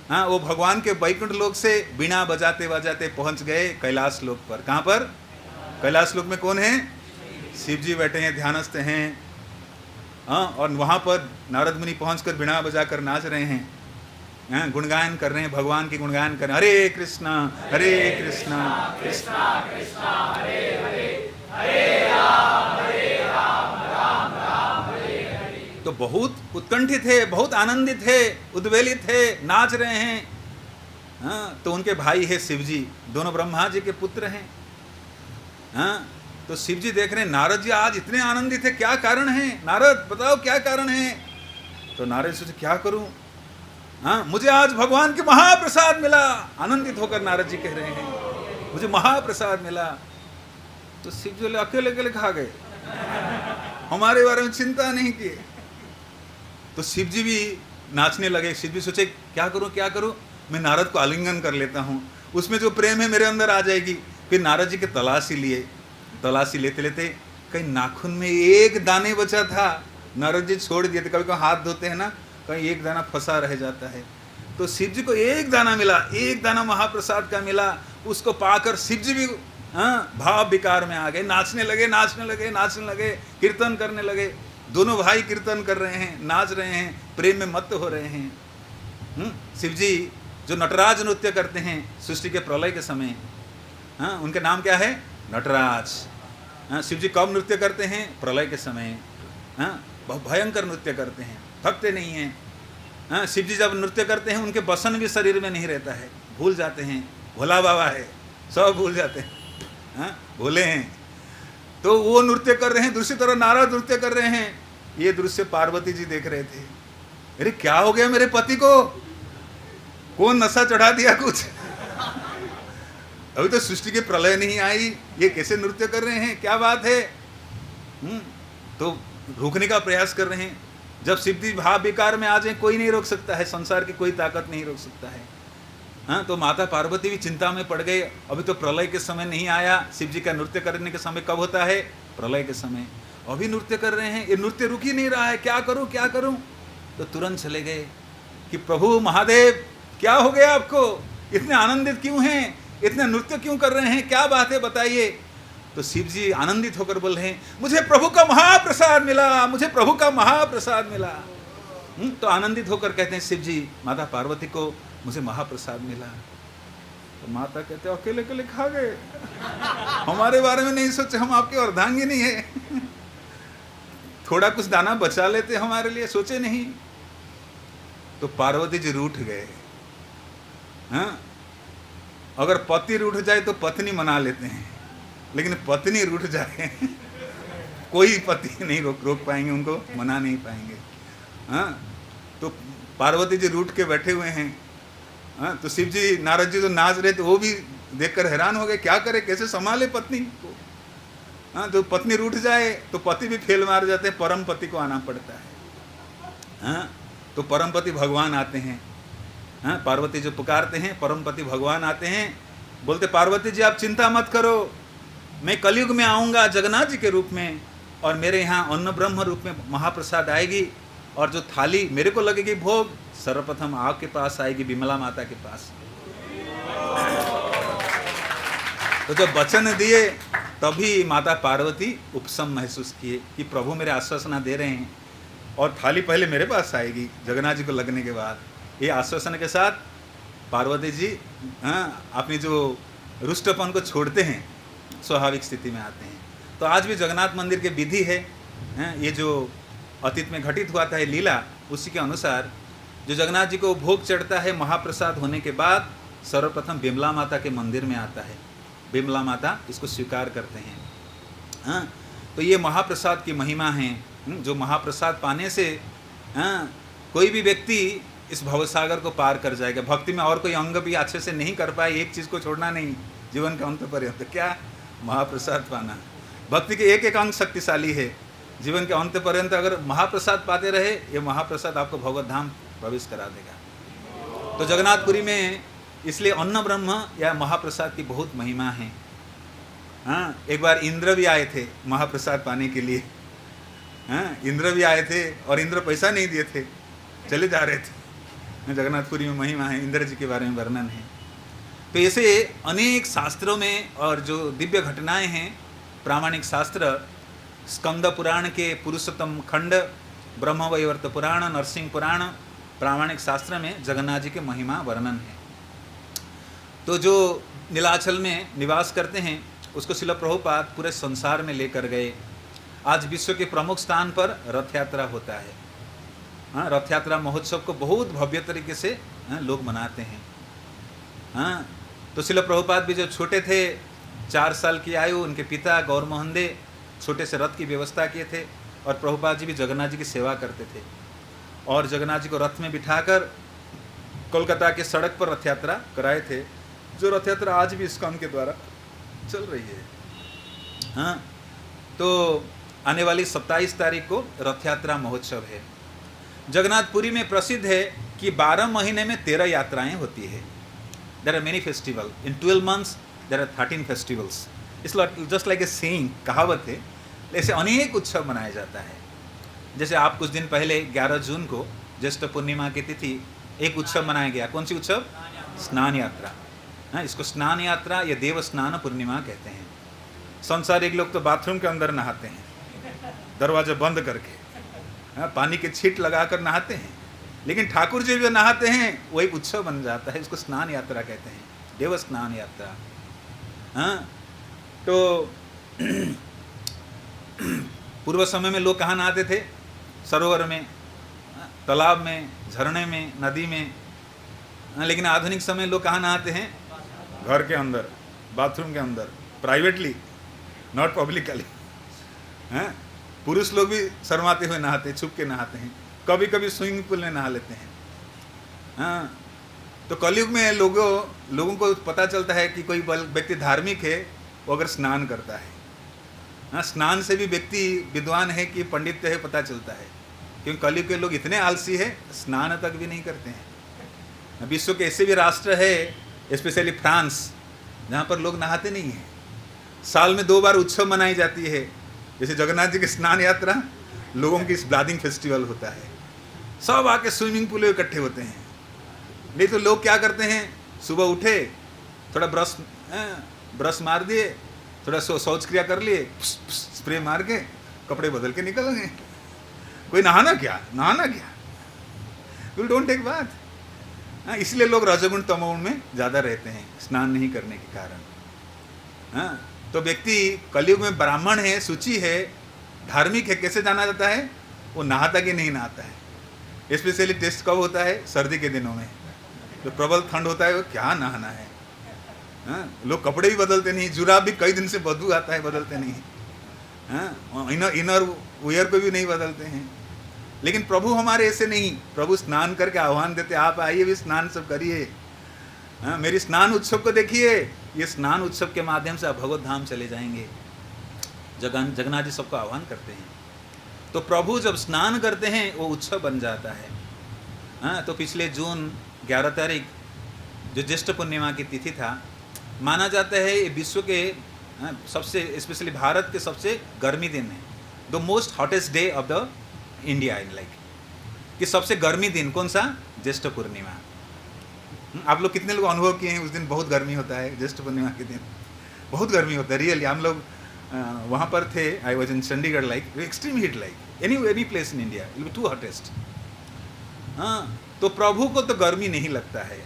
हाँ, वो भगवान के वैकुंठ लोक से बिना बजाते बजाते पहुंच गए कैलाश लोक पर। कहाँ पर? कैलाश लोक में कौन है? शिव जी बैठे हैं, ध्यानस्थ हैं। हाँ, और वहाँ पर नारद मुनि पहुँचकर बिना बजाकर नाच रहे हैं, हाँ, गुणगान कर रहे हैं, भगवान की गुणगान कर रहे हैं। हरे कृष्णा कृष्णा कृष्णा हरे हरे, हरे राम राम राम हरे हरे। तो बहुत उत्कंठित है, बहुत आनंदित है, उद्वेलित है, नाच रहे हैं। हाँ, तो उनके भाई है शिव जी, दोनों ब्रह्मा जी के पुत्र हैं। हाँ, तो शिव जी देख रहे हैं नारद जी आज इतने आनंदित है, क्या कारण है? नारद बताओ क्या कारण है? तो नारद सोचे क्या करूं? हाँ, मुझे आज भगवान के महाप्रसाद मिला। आनंदित होकर नारद जी कह रहे हैं मुझे महाप्रसाद मिला। तो शिव जी अकेले अकेले खा गए, हमारे बारे में चिंता नहीं किए। तो शिव जी भी नाचने लगे। शिव जी सोचे क्या करूं क्या करूं, मैं नारद को आलिंगन कर लेता हूं, उसमें जो प्रेम है मेरे अंदर आ जाएगी। फिर नारद जी के तलाशी लिए, तलाशी लेते लेते कहीं नाखून में एक दाने बचा था, नारद जी छोड़ दिए थे। कभी कभी हाथ धोते हैं ना, कहीं एक दाना फंसा रह जाता है। तो शिव जी को एक दाना मिला, एक दाना महाप्रसाद का मिला। उसको पाकर शिव जी भी भाव विकार में आ गए, नाचने लगे नाचने लगे नाचने लगे, कीर्तन करने लगे। दोनों भाई कीर्तन कर रहे हैं, नाच रहे हैं, प्रेम में मत्त हो रहे हैं। शिव जी जो नटराज नृत्य करते हैं सृष्टि के प्रलय के समय, हाँ, उनके नाम क्या है? नटराज। हाँ, शिव जी कब नृत्य करते हैं? प्रलय के समय। हाँ, बहुत भयंकर नृत्य करते हैं, थकते नहीं हैं। हाँ, शिव जी जब नृत्य करते हैं उनके बसन भी शरीर में नहीं रहता है, भूल जाते हैं। भोला बाबा है, सब भूल जाते हैं। हाँ, भोले हैं। तो वो नृत्य कर रहे हैं, दूसरी तरफ नारद नृत्य कर रहे हैं। ये दृश्य पार्वती जी देख रहे थे। अरे क्या हो गया मेरे पति को, कौन नशा चढ़ा दिया कुछ? अभी तो सृष्टि के प्रलय नहीं आई, ये कैसे नृत्य कर रहे हैं, क्या बात है? तो रोकने का प्रयास कर रहे हैं। जब सिद्धि भाव विकार में आ जाए कोई नहीं रोक सकता है, संसार की कोई ताकत नहीं रोक सकता है। हाँ, तो माता पार्वती भी चिंता में पड़ गई। अभी तो प्रलय के समय नहीं आया, शिव जी का नृत्य करने के समय कब होता है? प्रलय के समय। अभी नृत्य कर रहे हैं, ये नृत्य रुक ही नहीं रहा है, क्या करूं क्या करूं? तो तुरंत चले गए कि प्रभु महादेव क्या हो गया आपको, इतने आनंदित क्यों हैं, इतने नृत्य क्यों कर रहे हैं, क्या बात है बताइए। तो शिव जी आनंदित होकर बोल रहे हैं मुझे प्रभु का महाप्रसाद मिला, मुझे प्रभु का महाप्रसाद मिला। तो आनंदित होकर कहते हैं शिव जी माता पार्वती को मुझे महाप्रसाद मिला। तो माता कहते अकेले अकेले खा गए, हमारे बारे में नहीं सोचे, हम आपके अर्धांगिनी है, थोड़ा कुछ दाना बचा लेते हमारे लिए, सोचे नहीं। तो पार्वती जी रूठ गए। हाँ, अगर पति रूठ जाए तो पत्नी मना लेते हैं, लेकिन पत्नी रूठ जाए कोई पति नहीं रोक पाएंगे, उनको मना नहीं पाएंगे। हाँ, तो पार्वती जी रूठ के बैठे हुए हैं। हाँ, तो शिव जी नारद जी तो नाच रहे थे, वो भी देखकर हैरान हो गए, क्या करे, कैसे संभाले पत्नी को। हाँ, तो पत्नी रूठ जाए तो पति भी फेल मार जाते हैं, परम पति को आना पड़ता है। हाँ, तो परम पति भगवान आते हैं। हाँ, पार्वती जो पुकारते हैं, परमपति भगवान आते हैं, बोलते पार्वती जी आप चिंता मत करो, मैं कलयुग में आऊँगा जगन्नाथ जी के रूप में, और मेरे यहाँ अन्न ब्रह्म रूप में महाप्रसाद आएगी, और जो थाली मेरे को लगेगी भोग, सर्वप्रथम आपके पास आएगी, विमला माता के पास। तो जब वचन दिए तभी माता पार्वती उपशम महसूस किए कि प्रभु मेरे आश्वासना दे रहे हैं, और थाली पहले मेरे पास आएगी जगन्नाथ जी को लगने के बाद। ये आश्वासन के साथ पार्वती जी अपनी जो रुष्टपन को छोड़ते हैं, स्वाभाविक स्थिति में आते हैं। तो आज भी जगन्नाथ मंदिर के विधि है, ये जो अतीत में घटित हुआ था लीला, उसी के अनुसार जो जगन्नाथ जी को भोग चढ़ता है महाप्रसाद होने के बाद, सर्वप्रथम विमला माता के मंदिर में आता है। विमला माता इसको स्वीकार करते हैं। तो ये महाप्रसाद की महिमा है, जो महाप्रसाद पाने से कोई भी व्यक्ति इस भवसागर को पार कर जाएगा। भक्ति में और कोई अंग भी अच्छे से नहीं कर पाए, एक चीज़ को छोड़ना नहीं जीवन का अंत पर्यंत, क्या? महाप्रसाद पाना। भक्ति के एक एक अंग शक्तिशाली है। जीवन के अंत पर्यंत अगर महाप्रसाद पाते रहे, ये महाप्रसाद आपको भगवत धाम प्रवेश करा देगा। तो जगन्नाथपुरी में इसलिए अन्न ब्रह्म या महाप्रसाद की बहुत महिमा है। हाँ, एक बार इंद्र भी आए थे महाप्रसाद पाने के लिए। हाँ, इंद्र भी आए थे और इंद्र पैसा नहीं दिए थे, चले जा रहे थे। जगन्नाथपुरी में महिमा है, इंद्र जी के बारे में वर्णन है। तो ऐसे अनेक शास्त्रों में और जो दिव्य घटनाएं हैं, प्रामाणिक शास्त्र, स्कंद पुराण के पुरुषोत्तम खंड, ब्रह्मवैवर्त पुराण, नरसिंह पुराण, प्रामाणिक शास्त्र में जगन्नाथ जी के महिमा वर्णन है। तो जो नीलाचल में निवास करते हैं, उसको श्रील प्रभुपाद पूरे संसार में लेकर गए। आज विश्व के प्रमुख स्थान पर रथ यात्रा होता है। हाँ, रथ यात्रा महोत्सव को बहुत भव्य तरीके से लोग मनाते हैं। हाँ, तो श्रील प्रभुपाद भी जब छोटे थे, 4 साल की आयु, उनके पिता गौर मोहन दे छोटे से रथ की व्यवस्था किए थे, और प्रभुपाद जी भी जगन्नाथ जी की सेवा करते थे, और जगन्नाथ जी को रथ में बिठाकर कोलकाता के सड़क पर रथ यात्रा कराए थे, जो रथ यात्रा आज भी इस्कॉन के द्वारा चल रही है। हाँ, तो आने वाली 27 तारीख को रथ यात्रा महोत्सव है। जगन्नाथपुरी में प्रसिद्ध है कि 12 महीने में 13 यात्राएं होती है। There are many festival in 12 months, there are 13 festivals. It's just like a saying, कहावत है। ऐसे अनेक उत्सव मनाया जाता है। जैसे आप कुछ दिन पहले 11 जून को ज्येष्ठ पूर्णिमा की तिथि एक उत्सव मनाया गया। कौन सी उत्सव? स्नान यात्रा। हाँ, इसको स्नान यात्रा या देव स्नान पूर्णिमा कहते हैं। संसारिक लोग तो बाथरूम के अंदर नहाते हैं, दरवाजा बंद करके, हाँ, पानी के छींट लगाकर नहाते हैं, लेकिन ठाकुर जी जो नहाते हैं वो एक उत्सव बन जाता है। इसको स्नान यात्रा कहते हैं, देव स्नान यात्रा। हाँ, तो पूर्व समय में लोग कहाँ नहाते थे? सरोवर में, तालाब में, झरने में, नदी में। लेकिन आधुनिक समय लोग कहाँ नहाते हैं? घर के अंदर, बाथरूम के अंदर, प्राइवेटली, नॉट पब्लिकली। हैं, पुरुष लोग भी शर्माते हुए नहाते हैं, छुप के नहाते हैं, कभी कभी स्विमिंग पूल में नहा लेते हैं। हाँ, तो कलयुग में लोगों को पता चलता है कि कोई व्यक्ति धार्मिक है, वो अगर स्नान करता है। हाँ, स्नान से भी व्यक्ति विद्वान है कि पंडित है पता चलता है, क्योंकि कलयुग के लोग इतने आलसी है, स्नान तक भी नहीं करते हैं। विश्व के ऐसे भी राष्ट्र है, स्पेशली फ्रांस, जहाँ पर लोग नहाते नहीं हैं। साल में 2 बार उत्सव मनाई जाती है, जैसे जगन्नाथ जी की स्नान यात्रा, लोगों की ब्लादिंग फेस्टिवल होता है। सब आके स्विमिंग पूल में इकट्ठे होते हैं। नहीं तो लोग क्या करते हैं, सुबह उठे, थोड़ा ब्रश मार दिए, थोड़ा शौच क्रिया कर लिए, स्प्रे मार के कपड़े बदल के निकल गए। कोई नहाना क्या, विल डोंट टेक बाथ। हाँ, इसलिए लोग रजोगुण तमोगुण में ज़्यादा रहते हैं, स्नान नहीं करने के कारण। हाँ, तो व्यक्ति कलयुग में ब्राह्मण है, शुचि है, धार्मिक है, कैसे जाना जाता है? वो नहाता कि नहीं नहाता है। स्पेशली टेस्ट कब होता है? सर्दी के दिनों में, जो प्रबल ठंड होता है, वो क्या नहाना है। हाँ, लोग कपड़े भी बदलते नहीं, जुराब भी कई दिन से बदबू आता है, बदलते नहीं। हाँ, इनर वियर पे भी नहीं बदलते हैं। लेकिन प्रभु हमारे ऐसे नहीं, प्रभु स्नान करके आह्वान देते, आप आइए भी स्नान सब करिए। हाँ, मेरी स्नान उत्सव को देखिए, ये स्नान उत्सव के माध्यम से आप भगवत धाम चले जाएंगे। जगन्नाथ जी सबको आह्वान करते हैं। तो प्रभु जब स्नान करते हैं वो उत्सव बन जाता है। हाँ, तो पिछले जून 11 तारीख जो ज्येष्ठ पूर्णिमा की तिथि था, माना जाता है ये विश्व के सबसे, स्पेशली भारत के सबसे गर्मी दिन है, the most hottest day of the India in like, कि सबसे गर्मी दिन कौन सा? ज्येष्ठ पूर्णिमा। आप लोग कितने लोग अनुभव किए हैं उस दिन बहुत गर्मी होता है? ज्येष्ठ पूर्णिमा के दिन बहुत गर्मी होता है रियली। हम लोग वहाँ पर थे, I was in Chandigarh, like extreme heat, like any place in India it will be too hottest. हाँ, तो प्रभु को तो गर्मी नहीं लगता है।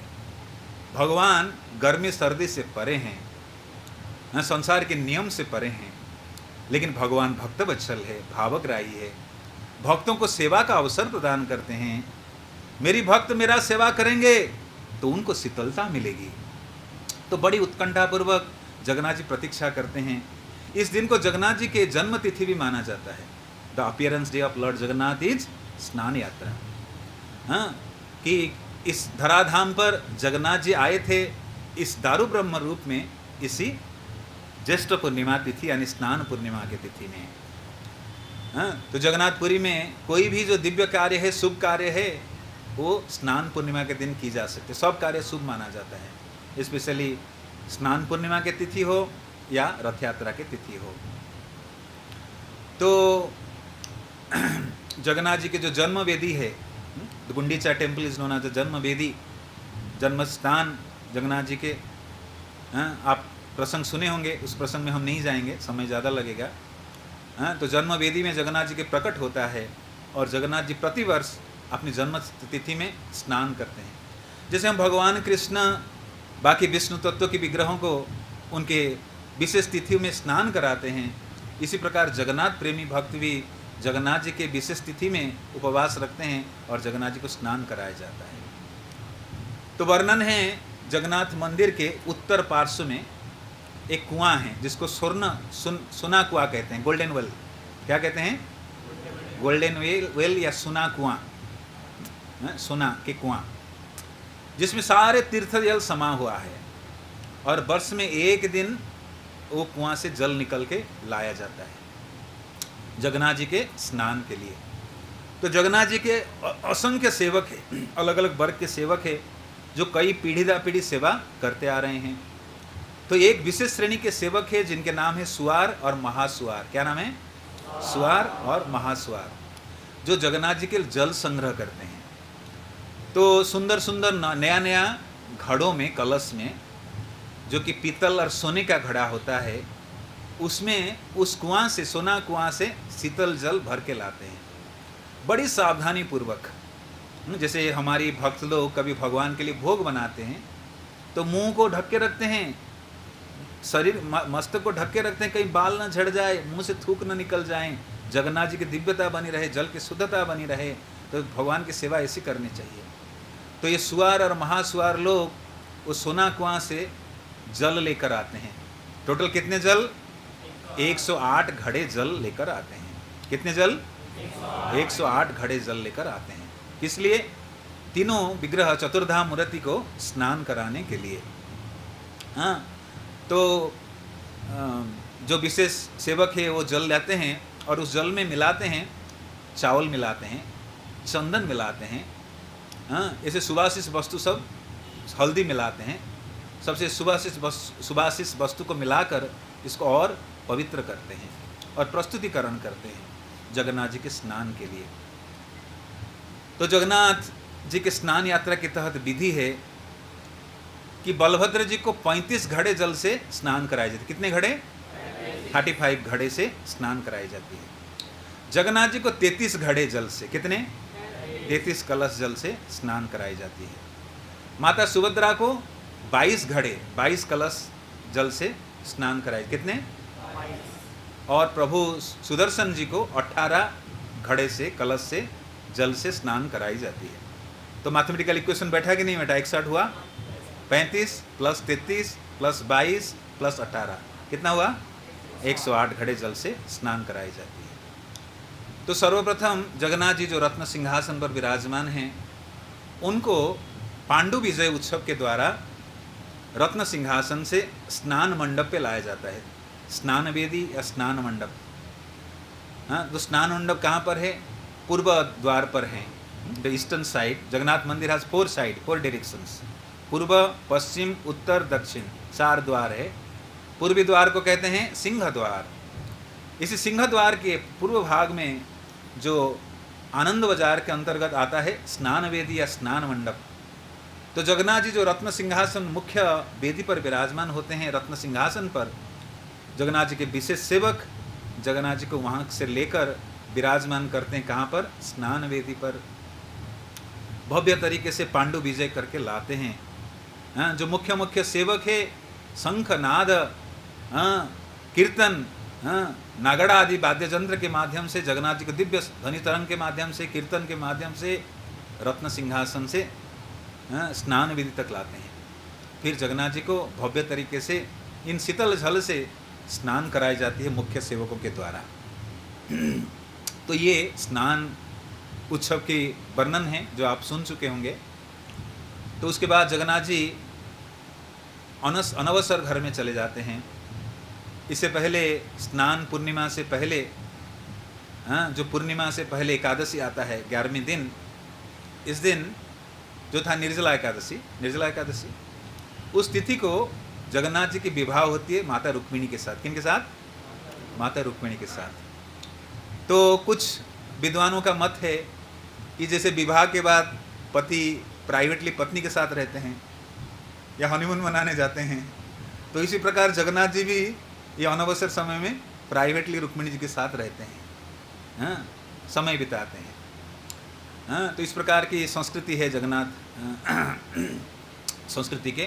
भगवान गर्मी सर्दी से परे हैं, संसार के नियम से परे हैं, लेकिन भगवान भक्त वत्सल है, भावग्राही है, भक्तों को सेवा का अवसर प्रदान करते हैं। मेरी भक्त मेरा सेवा करेंगे तो उनको शीतलता मिलेगी। तो बड़ी उत्कंठापूर्वक जगन्नाथ जी प्रतीक्षा करते हैं। इस दिन को जगन्नाथ जी के जन्म तिथि भी माना जाता है। The appearance day of Lord Jagannath is स्नान यात्रा। हाँ, कि इस धराधाम पर जगन्नाथ जी आए थे इस दारू ब्रह्म रूप में, इसी ज्येष्ठ पूर्णिमा तिथि यानी स्नान पूर्णिमा के तिथि में। हाँ, तो जगन्नाथपुरी में कोई भी जो दिव्य कार्य है, शुभ कार्य है, वो स्नान पूर्णिमा के दिन की जा सकते। सब कार्य शुभ माना जाता है, स्पेशली स्नान पूर्णिमा के तिथि हो या रथ यात्रा के तिथि हो। तो जगन्नाथ जी के जो जन्म वेदी है, Gundicha temple is known as the janma vedi, जन्म स्थान जगन्नाथ जी के। हाँ, आप प्रसंग सुने होंगे, उस प्रसंग में हम नहीं जाएंगे, समय ज़्यादा लगेगा। हाँ, तो जन्म वेदी में जगन्नाथ जी के प्रकट होता है और जगन्नाथ जी प्रतिवर्ष अपनी जन्म तिथि में स्नान करते हैं। जैसे हम भगवान कृष्ण बाकी विष्णु तत्व के विग्रहों को उनके विशेष तिथियों में स्नान कराते हैं, इसी प्रकार जगन्नाथ प्रेमी भक्त भी जगन्नाथ जी के विशेष तिथि में उपवास रखते हैं और जगन्नाथ जी को स्नान कराया जाता है। तो वर्णन है जगन्नाथ मंदिर के उत्तर पार्श्व में एक कुआं है जिसको सुना कुआं कहते हैं, गोल्डन वेल। क्या कहते हैं? गोल्डन वेल या सुना कुआं, सुना के कुआं, जिसमें सारे तीर्थ जल समा हुआ है और वर्ष में एक दिन वो कुआं से जल निकल के लाया जाता है जगन्नाथ जी के स्नान के लिए। तो जगन्नाथ जी के असंख्य सेवक है, अलग अलग वर्ग के सेवक है जो कई पीढ़ी दर पीढ़ी सेवा करते आ रहे हैं। तो एक विशेष श्रेणी के सेवक है जिनके नाम है सुआर और महासुआर। क्या नाम है? सुआर और महासुआर, जो जगन्नाथ जी के जल संग्रह करते हैं। तो सुंदर सुंदर नया नया घड़ों में, कलश में, जो कि पीतल और सोने का घड़ा होता है, उसमें उस कुआं से, सोना कुआं से शीतल जल भर के लाते हैं बड़ी सावधानी पूर्वक। जैसे हमारी भक्त लोग कभी भगवान के लिए भोग बनाते हैं तो मुंह को ढक के रखते हैं, शरीर मस्तक को ढक के रखते हैं, कहीं बाल ना झड़ जाए, मुंह से थूक न निकल जाए, जगन्नाथ जी की दिव्यता बनी रहे, जल की शुद्धता बनी रहे। तो भगवान की सेवा ऐसी करनी चाहिए। तो ये सुआर और महासुआर लोग उस सोना कुआं से जल लेकर आते हैं। टोटल कितने जल? 108 घड़े जल लेकर आते हैं। कितने जल? 108 घड़े जल लेकर आते हैं। किस लिए? तीनों विग्रह चतुर्धाम मूर्ति को स्नान कराने के लिए। हाँ, तो जो विशेष सेवक है वो जल लाते हैं और उस जल में मिलाते हैं, चावल मिलाते हैं, चंदन मिलाते हैं, हाँ, ऐसे सुवासित वस्तु, सब हल्दी मिलाते हैं, सबसे सुवासित वस्तु को मिलाकर इसको और पवित्र करते हैं और प्रस्तुतिकरण करते हैं जगन्नाथ जी के स्नान के लिए। तो जगन्नाथ जी के स्नान यात्रा के तहत विधि है कि बलभद्र जी को 35 घड़े जल से स्नान कराए जाते। कितने घड़े? 35 घड़े से स्नान कराई जाती है। जगन्नाथ जी को 33 घड़े जल से, कितने? 33 कलश जल से स्नान कराई जाती है। माता सुभद्रा को 22 घड़े, 22 कलश जल से स्नान कराए। कितने? और प्रभु सुदर्शन जी को 18 घड़े से, कलश से, जल से स्नान कराई जाती है। तो मैथमेटिकल इक्वेशन बैठा कि नहीं बैठा? 61 हुआ, 35 + 33 + 22 + 18 कितना हुआ? 108 घड़े जल से स्नान कराई जाती है। तो सर्वप्रथम जगन्नाथ जी जो रत्न सिंहासन पर विराजमान हैं, उनको पांडु विजय उत्सव के द्वारा रत्न सिंहासन से स्नान मंडप पे लाया जाता है। स्नान वेदी या स्नान मंडप। हाँ, तो स्नान मंडप कहाँ पर है? पूर्व द्वार पर है। द ईस्टर्न साइड, जगन्नाथ मंदिर हैज 4 साइड, 4 डायरेक्शंस, पूर्व, पश्चिम, उत्तर, दक्षिण, 4 द्वार है। पूर्वी द्वार को कहते हैं सिंह द्वार। इसी सिंह द्वार के पूर्व भाग में जो आनंद बाजार के अंतर्गत आता है स्नान वेदी या स्नान मंडप। तो जगन्नाथ जी जो रत्न सिंहासन मुख्य वेदी पर विराजमान होते हैं, रत्न सिंहासन पर जगन्नाथ जी के विशेष सेवक जगन्नाथ जी को वहाँ से लेकर विराजमान करते हैं। कहाँ पर? स्नान वेदी पर भव्य तरीके से पांडु विजय करके लाते हैं। हाँ, जो मुख्य मुख्य सेवक है शंख नाद, हाँ, कीर्तन, हाँ, नागड़ा आदि वाद्य यंत्र के माध्यम से जगन्नाथ जी को दिव्य ध्वनि तरंग के माध्यम से, कीर्तन के माध्यम से रत्न सिंहासन से, हाँ, स्नान विधि तक लाते हैं। फिर जगन्नाथ जी को भव्य तरीके से इन शीतल जल से स्नान कराई जाती है मुख्य सेवकों के द्वारा। तो ये स्नान उत्सव की वर्णन है जो आप सुन चुके होंगे। तो उसके बाद जगन्नाथ जी अनवसर घर में चले जाते हैं। इससे पहले स्नान पूर्णिमा से पहले, हाँ, जो पूर्णिमा से पहले एकादशी आता है 11वें दिन, इस दिन जो था निर्जला एकादशी, उस तिथि को जगन्नाथ जी की विवाह होती है माता रुक्मिणी के साथ। किन के साथ? माता रुक्मिणी के साथ। तो कुछ विद्वानों का मत है कि जैसे विवाह के बाद पति प्राइवेटली पत्नी के साथ रहते हैं या हनीमून मनाने जाते हैं, तो इसी प्रकार जगन्नाथ जी भी ये अनवसर समय में प्राइवेटली रुक्मिणी जी के साथ रहते हैं, हाँ, समय बिताते हैं। हाँ, तो इस प्रकार की संस्कृति है जगन्नाथ संस्कृति के।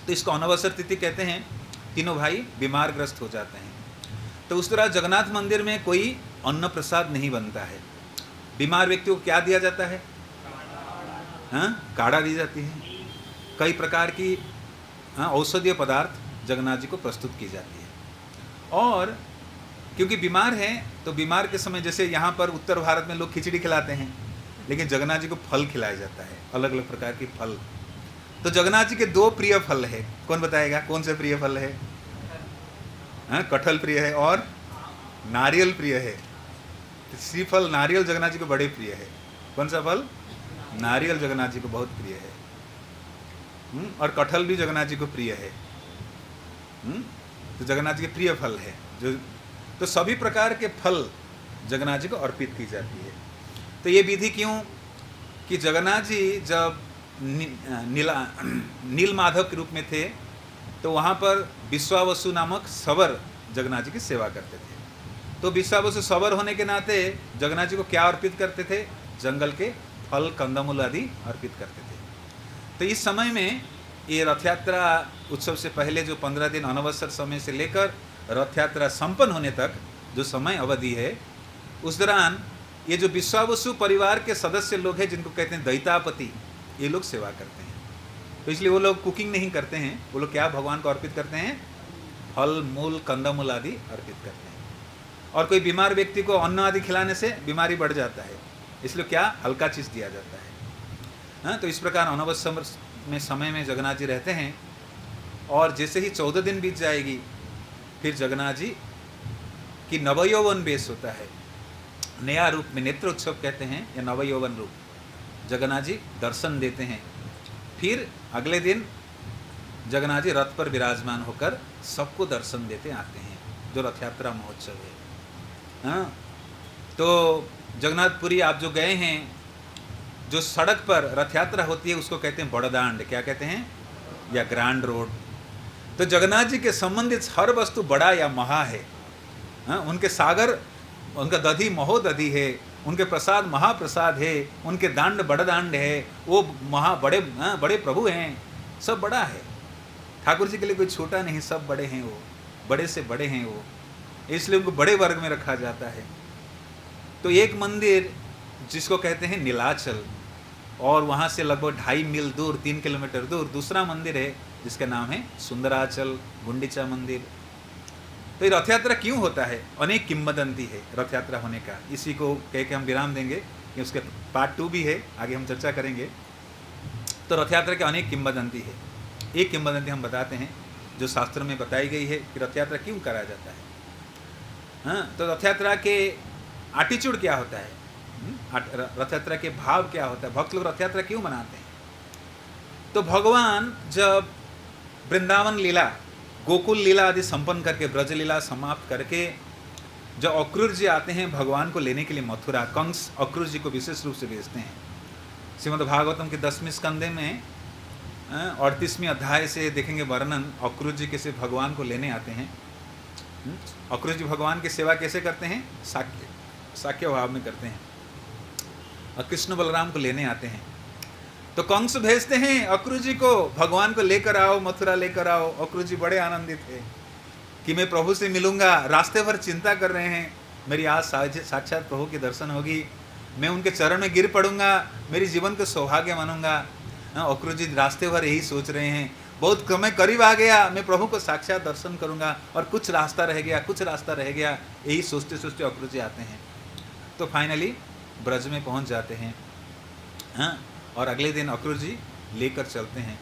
तो इसको अनवसर तिथि कहते हैं। तीनों भाई बीमार ग्रस्त हो जाते हैं। तो उस तरह जगन्नाथ मंदिर में कोई अन्न प्रसाद नहीं बनता है। बीमार व्यक्ति को क्या दिया जाता है? हाँ, काढ़ा दी जाती है। कई प्रकार की, हाँ, औषधीय पदार्थ जगन्नाथ जी को प्रस्तुत की जाती है। और क्योंकि बीमार हैं तो बीमार के समय जैसे यहाँ पर उत्तर भारत में लोग खिचड़ी खिलाते हैं, लेकिन जगन्नाथ जी को फल खिलाया जाता है, अलग अलग प्रकार के फल। तो जगन्नाथ जी के 2 प्रिय फल है। कौन बताएगा कौन से प्रिय फल है? हाँ, कटहल प्रिय है और नारियल प्रिय है। तो श्रीफल नारियल जगन्नाथ जी को बड़े प्रिय है। कौन सा फल? नारियल जगन्नाथ जी को बहुत प्रिय है। और कटहल भी जगन्नाथ जी को प्रिय है। तो जगन्नाथ जी के प्रिय फल है जो, तो सभी प्रकार के फल जगन्नाथ जी को अर्पित की जाती है। तो ये विधि क्यों कि जगन्नाथ जी जब नील माधव के रूप में थे तो वहाँ पर विश्वावसु नामक सवर जगन्नाथ जी की सेवा करते थे। तो विश्वावसु सवर होने के नाते जगन्नाथ जी को क्या अर्पित करते थे? जंगल के फल कंदमूल आदि अर्पित करते थे। तो इस समय में ये रथ यात्रा उत्सव से पहले जो 15 दिन अनवसर समय से लेकर रथ यात्रा संपन्न होने तक जो समय अवधि है, उस दौरान ये जो विश्वावसु परिवार के सदस्य लोग हैं जिनको कहते हैं दैतापति, ये लोग सेवा करते हैं। तो इसलिए वो लोग कुकिंग नहीं करते हैं, वो लोग क्या भगवान को अर्पित करते हैं? फल मूल कंदमूल आदि अर्पित करते हैं। और कोई बीमार व्यक्ति को अन्न आदि खिलाने से बीमारी बढ़ जाता है, इसलिए क्या हल्का चीज़ दिया जाता है। हाँ, तो इस प्रकार अनवसर में समय में जगन्नाथ जी रहते हैं। और जैसे ही 14 दिन बीत जाएगी फिर जगन्नाथ जी की नवयौवन बेस होता है, नया रूप में नेत्र उत्सव कहते हैं या नवयौवन रूप। जगन्नाथ जी दर्शन देते हैं। फिर अगले दिन जगन्नाथ जी रथ पर विराजमान होकर सबको दर्शन देते आते हैं, जो रथ यात्रा महोत्सव है। हाँ, तो जगन्नाथपुरी आप जो गए हैं, जो सड़क पर रथ यात्रा होती है उसको कहते हैं बड़दांड। क्या कहते हैं? या ग्रैंड रोड। तो जगन्नाथ जी के संबंधित हर वस्तु बड़ा या महा है। हाँ, उनके सागर, उनका दधी महोदधि है, उनके प्रसाद महाप्रसाद है, उनके दांड बड़दांड है, वो बड़े, हाँ, बड़े प्रभु हैं, सब बड़ा है। ठाकुर जी के लिए कोई छोटा नहीं, सब बड़े हैं, वो बड़े से बड़े हैं वो, इसलिए उनको बड़े वर्ग में रखा जाता है। तो एक मंदिर जिसको कहते हैं नीलाचल, और वहाँ से लगभग 2.5 मील दूर, 3 किलोमीटर दूर दूसरा मंदिर है जिसका नाम है सुंदराचल गुंडीचा मंदिर। तो ये रथ यात्रा क्यों होता है? अनेक किंवदंती है रथ यात्रा होने का। इसी को कह के हम विराम देंगे कि उसके पार्ट 2 भी है, आगे हम चर्चा करेंगे। तो रथ यात्रा की अनेक किंवदंती है। एक किंवदंती हम बताते हैं जो शास्त्र में बताई गई है कि रथ यात्रा क्यों कराया जाता है। हाँ, तो रथ यात्रा के एटीट्यूड क्या होता है? रथ यात्रा के भाव क्या होता है, भक्त लोग रथ यात्रा क्यों मनाते हैं? तो भगवान जब वृंदावन लीला, गोकुल लीला आदि संपन्न करके, ब्रज लीला समाप्त करके जब अक्रूर जी आते हैं भगवान को लेने के लिए मथुरा, कंस अक्रूर जी को विशेष रूप से भेजते हैं। श्रीमद् भागवतम के 10वें स्कंदे में 38वें अध्याय से देखेंगे वर्णन, अक्रूर जी कैसे भगवान को लेने आते हैं। अक्रूर जी भगवान की सेवा कैसे करते हैं? साक्य भाव में करते हैं, और कृष्ण बलराम को लेने आते हैं। तो कंस भेजते हैं अक्रूर जी को, भगवान को लेकर आओ, मथुरा लेकर आओ। अक्रूर जी बड़े आनंदित थे कि मैं प्रभु से मिलूंगा। रास्ते भर चिंता कर रहे हैं, मेरी आज साक्षात प्रभु के दर्शन होगी, मैं उनके चरण में गिर पड़ूंगा, मेरी जीवन को सौभाग्य मानूंगा। अक्रूर जी रास्ते भर यही सोच रहे हैं, बहुत समय करीब आ गया, मैं प्रभु को साक्षात दर्शन करूंगा, और कुछ रास्ता रह गया, कुछ रास्ता रह गया। यही सोचते सोचते अक्रूर जी आते हैं। तो फाइनली ब्रज में पहुंच जाते हैं। और अगले दिन अक्रूर जी लेकर चलते हैं।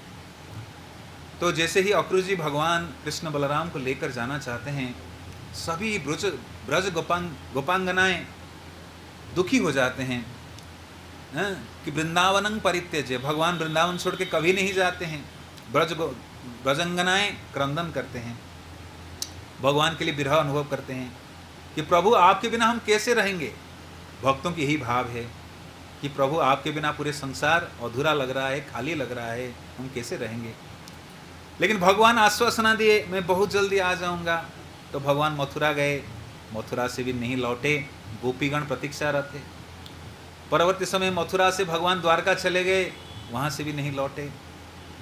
तो जैसे ही अक्रूर जी भगवान कृष्ण बलराम को लेकर जाना चाहते हैं, सभी ब्रज गोपांगनाएं दुखी हो जाते हैं कि वृंदावनं परित्यज्य, भगवान वृंदावन छोड़ के कभी नहीं जाते हैं। ब्रजंगनाएं क्रंदन करते हैं, भगवान के लिए विरह अनुभव करते हैं कि प्रभु आपके बिना हम कैसे रहेंगे। भक्तों की यही भाव है कि प्रभु आपके बिना पूरे संसार अधूरा लग रहा है, खाली लग रहा है, हम कैसे रहेंगे। लेकिन भगवान आश्वासना दिए, मैं बहुत जल्दी आ जाऊंगा। तो भगवान मथुरा गए, मथुरा से भी नहीं लौटे, गोपीगण प्रतीक्षारत थे। परवर्ती समय मथुरा से भगवान द्वारका चले गए, वहाँ से भी नहीं लौटे।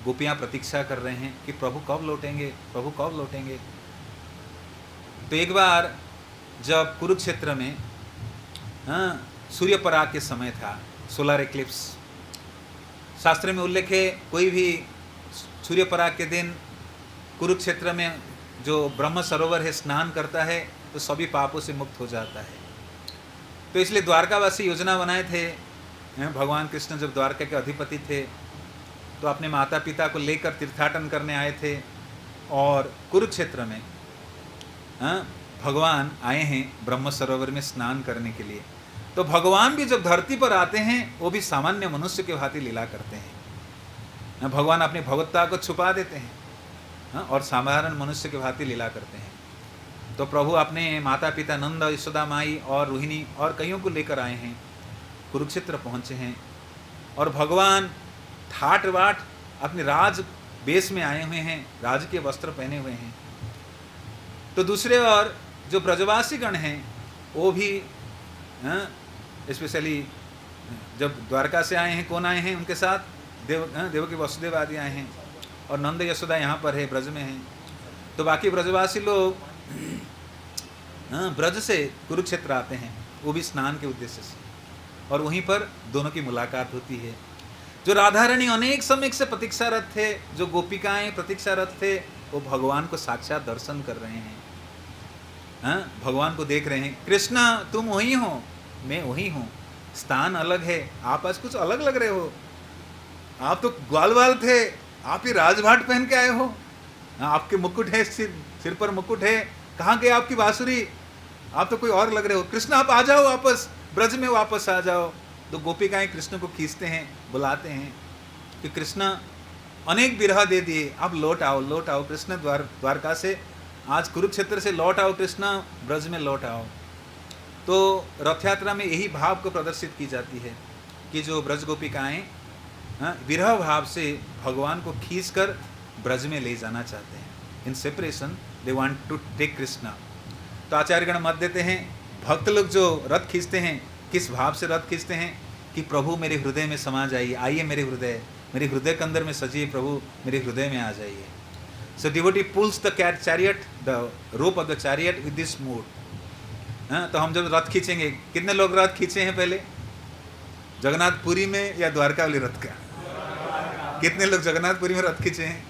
गोपियाँ प्रतीक्षा कर रहे हैं कि प्रभु कब लौटेंगे, प्रभु कब लौटेंगे। तो एक बार जब कुरुक्षेत्र में सूर्य पराग के समय था, सोलर एक्लिप्स, शास्त्र में उल्लेख है, कोई भी सूर्य पराग के दिन कुरुक्षेत्र में जो ब्रह्म सरोवर है स्नान करता है तो सभी पापों से मुक्त हो जाता है। तो इसलिए द्वारकावासी योजना बनाए थे। भगवान कृष्ण जब द्वारका के अधिपति थे तो अपने माता पिता को लेकर तीर्थाटन करने आए थे, और कुरुक्षेत्र में भगवान आए हैं ब्रह्म सरोवर में स्नान करने के लिए। तो भगवान भी जब धरती पर आते हैं वो भी सामान्य मनुष्य के भांति लीला करते हैं। भगवान अपनी भगवत्ता को छुपा देते हैं और साधारण मनुष्य के भांति लीला करते हैं। तो प्रभु अपने माता पिता नंद, यशोदा माई और रोहिणी और कईयों को लेकर आए हैं, कुरुक्षेत्र पहुँचे हैं। और भगवान ठाट बाट अपने राज वेश में आए हुए हैं, राज के वस्त्र पहने हुए हैं। तो दूसरे ओर जो ब्रजवासी गण हैं वो भी स्पेशली जब द्वारका से आए हैं, कौन आए हैं उनके साथ? देवकी वसुदेव आदि आए हैं, और नंद यशोदा यहाँ पर है, ब्रज में हैं। तो बाकी ब्रजवासी लोग ब्रज से कुरुक्षेत्र आते हैं, वो भी स्नान के उद्देश्य से, और वहीं पर दोनों की मुलाकात होती है। जो राधा रानी अनेक समय से प्रतीक्षारत थे, जो गोपिकाएं प्रतीक्षारत थे, वो भगवान को साक्षात दर्शन कर रहे हैं, भगवान को देख रहे हैं। कृष्ण तुम वही हो, मैं वही हूँ, स्थान अलग है, आप आज कुछ अलग लग रहे हो। आप तो ग्वाल बाल थे, आप ही राजभाट पहन के आए हो, आपके मुकुट है, सिर पर मुकुट है, कहाँ गए आपकी बांसुरी, आप तो कोई और लग रहे हो। कृष्ण आप आ जाओ, वापस ब्रज में वापस आ जाओ। तो गोपिकाएं कृष्ण को खींचते हैं, बुलाते हैं कि कृष्ण अनेक विरह दे दिए, अब लौट आओ, लौट आओ कृष्ण, द्वारका से आज कुरुक्षेत्र से लौट आओ कृष्ण, ब्रज में लौट आओ। तो रथ यात्रा में यही भाव को प्रदर्शित की जाती है कि जो ब्रज गोपिकाएं विरह भाव से भगवान को खींचकर ब्रज में ले जाना चाहते हैं। In separation they want to take Krishna. तो आचार्यगण मत देते हैं, भक्त लोग जो रथ खींचते हैं किस भाव से रथ खींचते हैं कि प्रभु मेरे हृदय में समा जाइए, आइए मेरे हृदय के अंदर में सजिए, प्रभु मेरे हृदय में आ जाइए। So devotee pulls the chariot, the rope of the chariot with this mood. तो हम जब रथ खींचेंगे, कितने लोग रथ खींचे हैं पहले जगन्नाथपुरी में या द्वारका वाली रथ का? कितने लोग जगन्नाथपुरी में रथ खींचे हैं?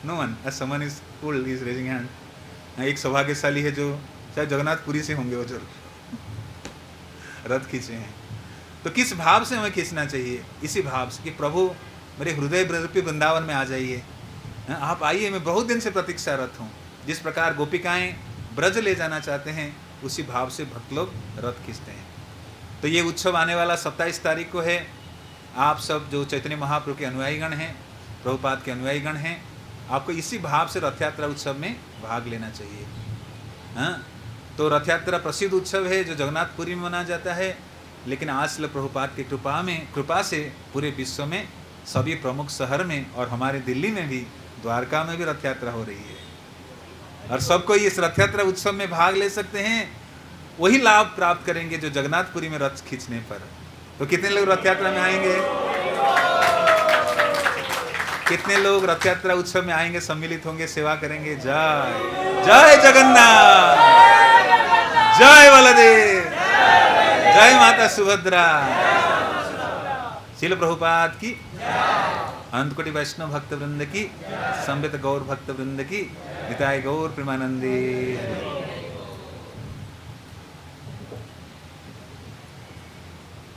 No one, someone is told, is raising hand. एक सौभाग्यशाली है जो शायद जगन्नाथपुरी से होंगे वो जो रथ खींचे हैं। तो किस भाव से हमें खींचना चाहिए? इसी भाव से कि प्रभु मेरे हृदय रूपी वृंदावन में आ जाइए, आप आइए, मैं बहुत दिन से प्रतीक्षारत हूँ। जिस प्रकार गोपिकाएं ब्रज ले जाना चाहते हैं उसी भाव से भक्त लोग रथ खींचते हैं। तो ये उत्सव आने वाला 27 तारीख को है। आप सब जो चैतन्य महाप्रभु के अनुयायीगण हैं, प्रभुपाद के अनुयायीगण हैं, आपको इसी भाव से रथ यात्रा उत्सव में भाग लेना चाहिए। हाँ, तो रथ यात्रा प्रसिद्ध उत्सव है जो जगन्नाथपुरी में मनाया जाता है, लेकिन आज श्रील प्रभुपाद की कृपा से पूरे विश्व में सभी प्रमुख शहर में और हमारे दिल्ली में भी, द्वारका में भी रथ यात्रा हो रही है, और सबको इस रथ यात्रा उत्सव में भाग ले सकते हैं। वही लाभ प्राप्त करेंगे जो जगन्नाथपुरी में रथ खींचने पर। तो कितने लोग रथ यात्रा में आएंगे? कितने लोग रथ यात्रा उत्सव में आएंगे, सम्मिलित होंगे, सेवा करेंगे? जय जय जगन्नाथ, जय बलदेव, जय माता सुभद्रा। श्रील प्रभुपाद की, अनंत कोटि वैष्णव भक्त वृंद की, संबित गौर भक्त वृंद की, निताय गौर प्रेमानंदी।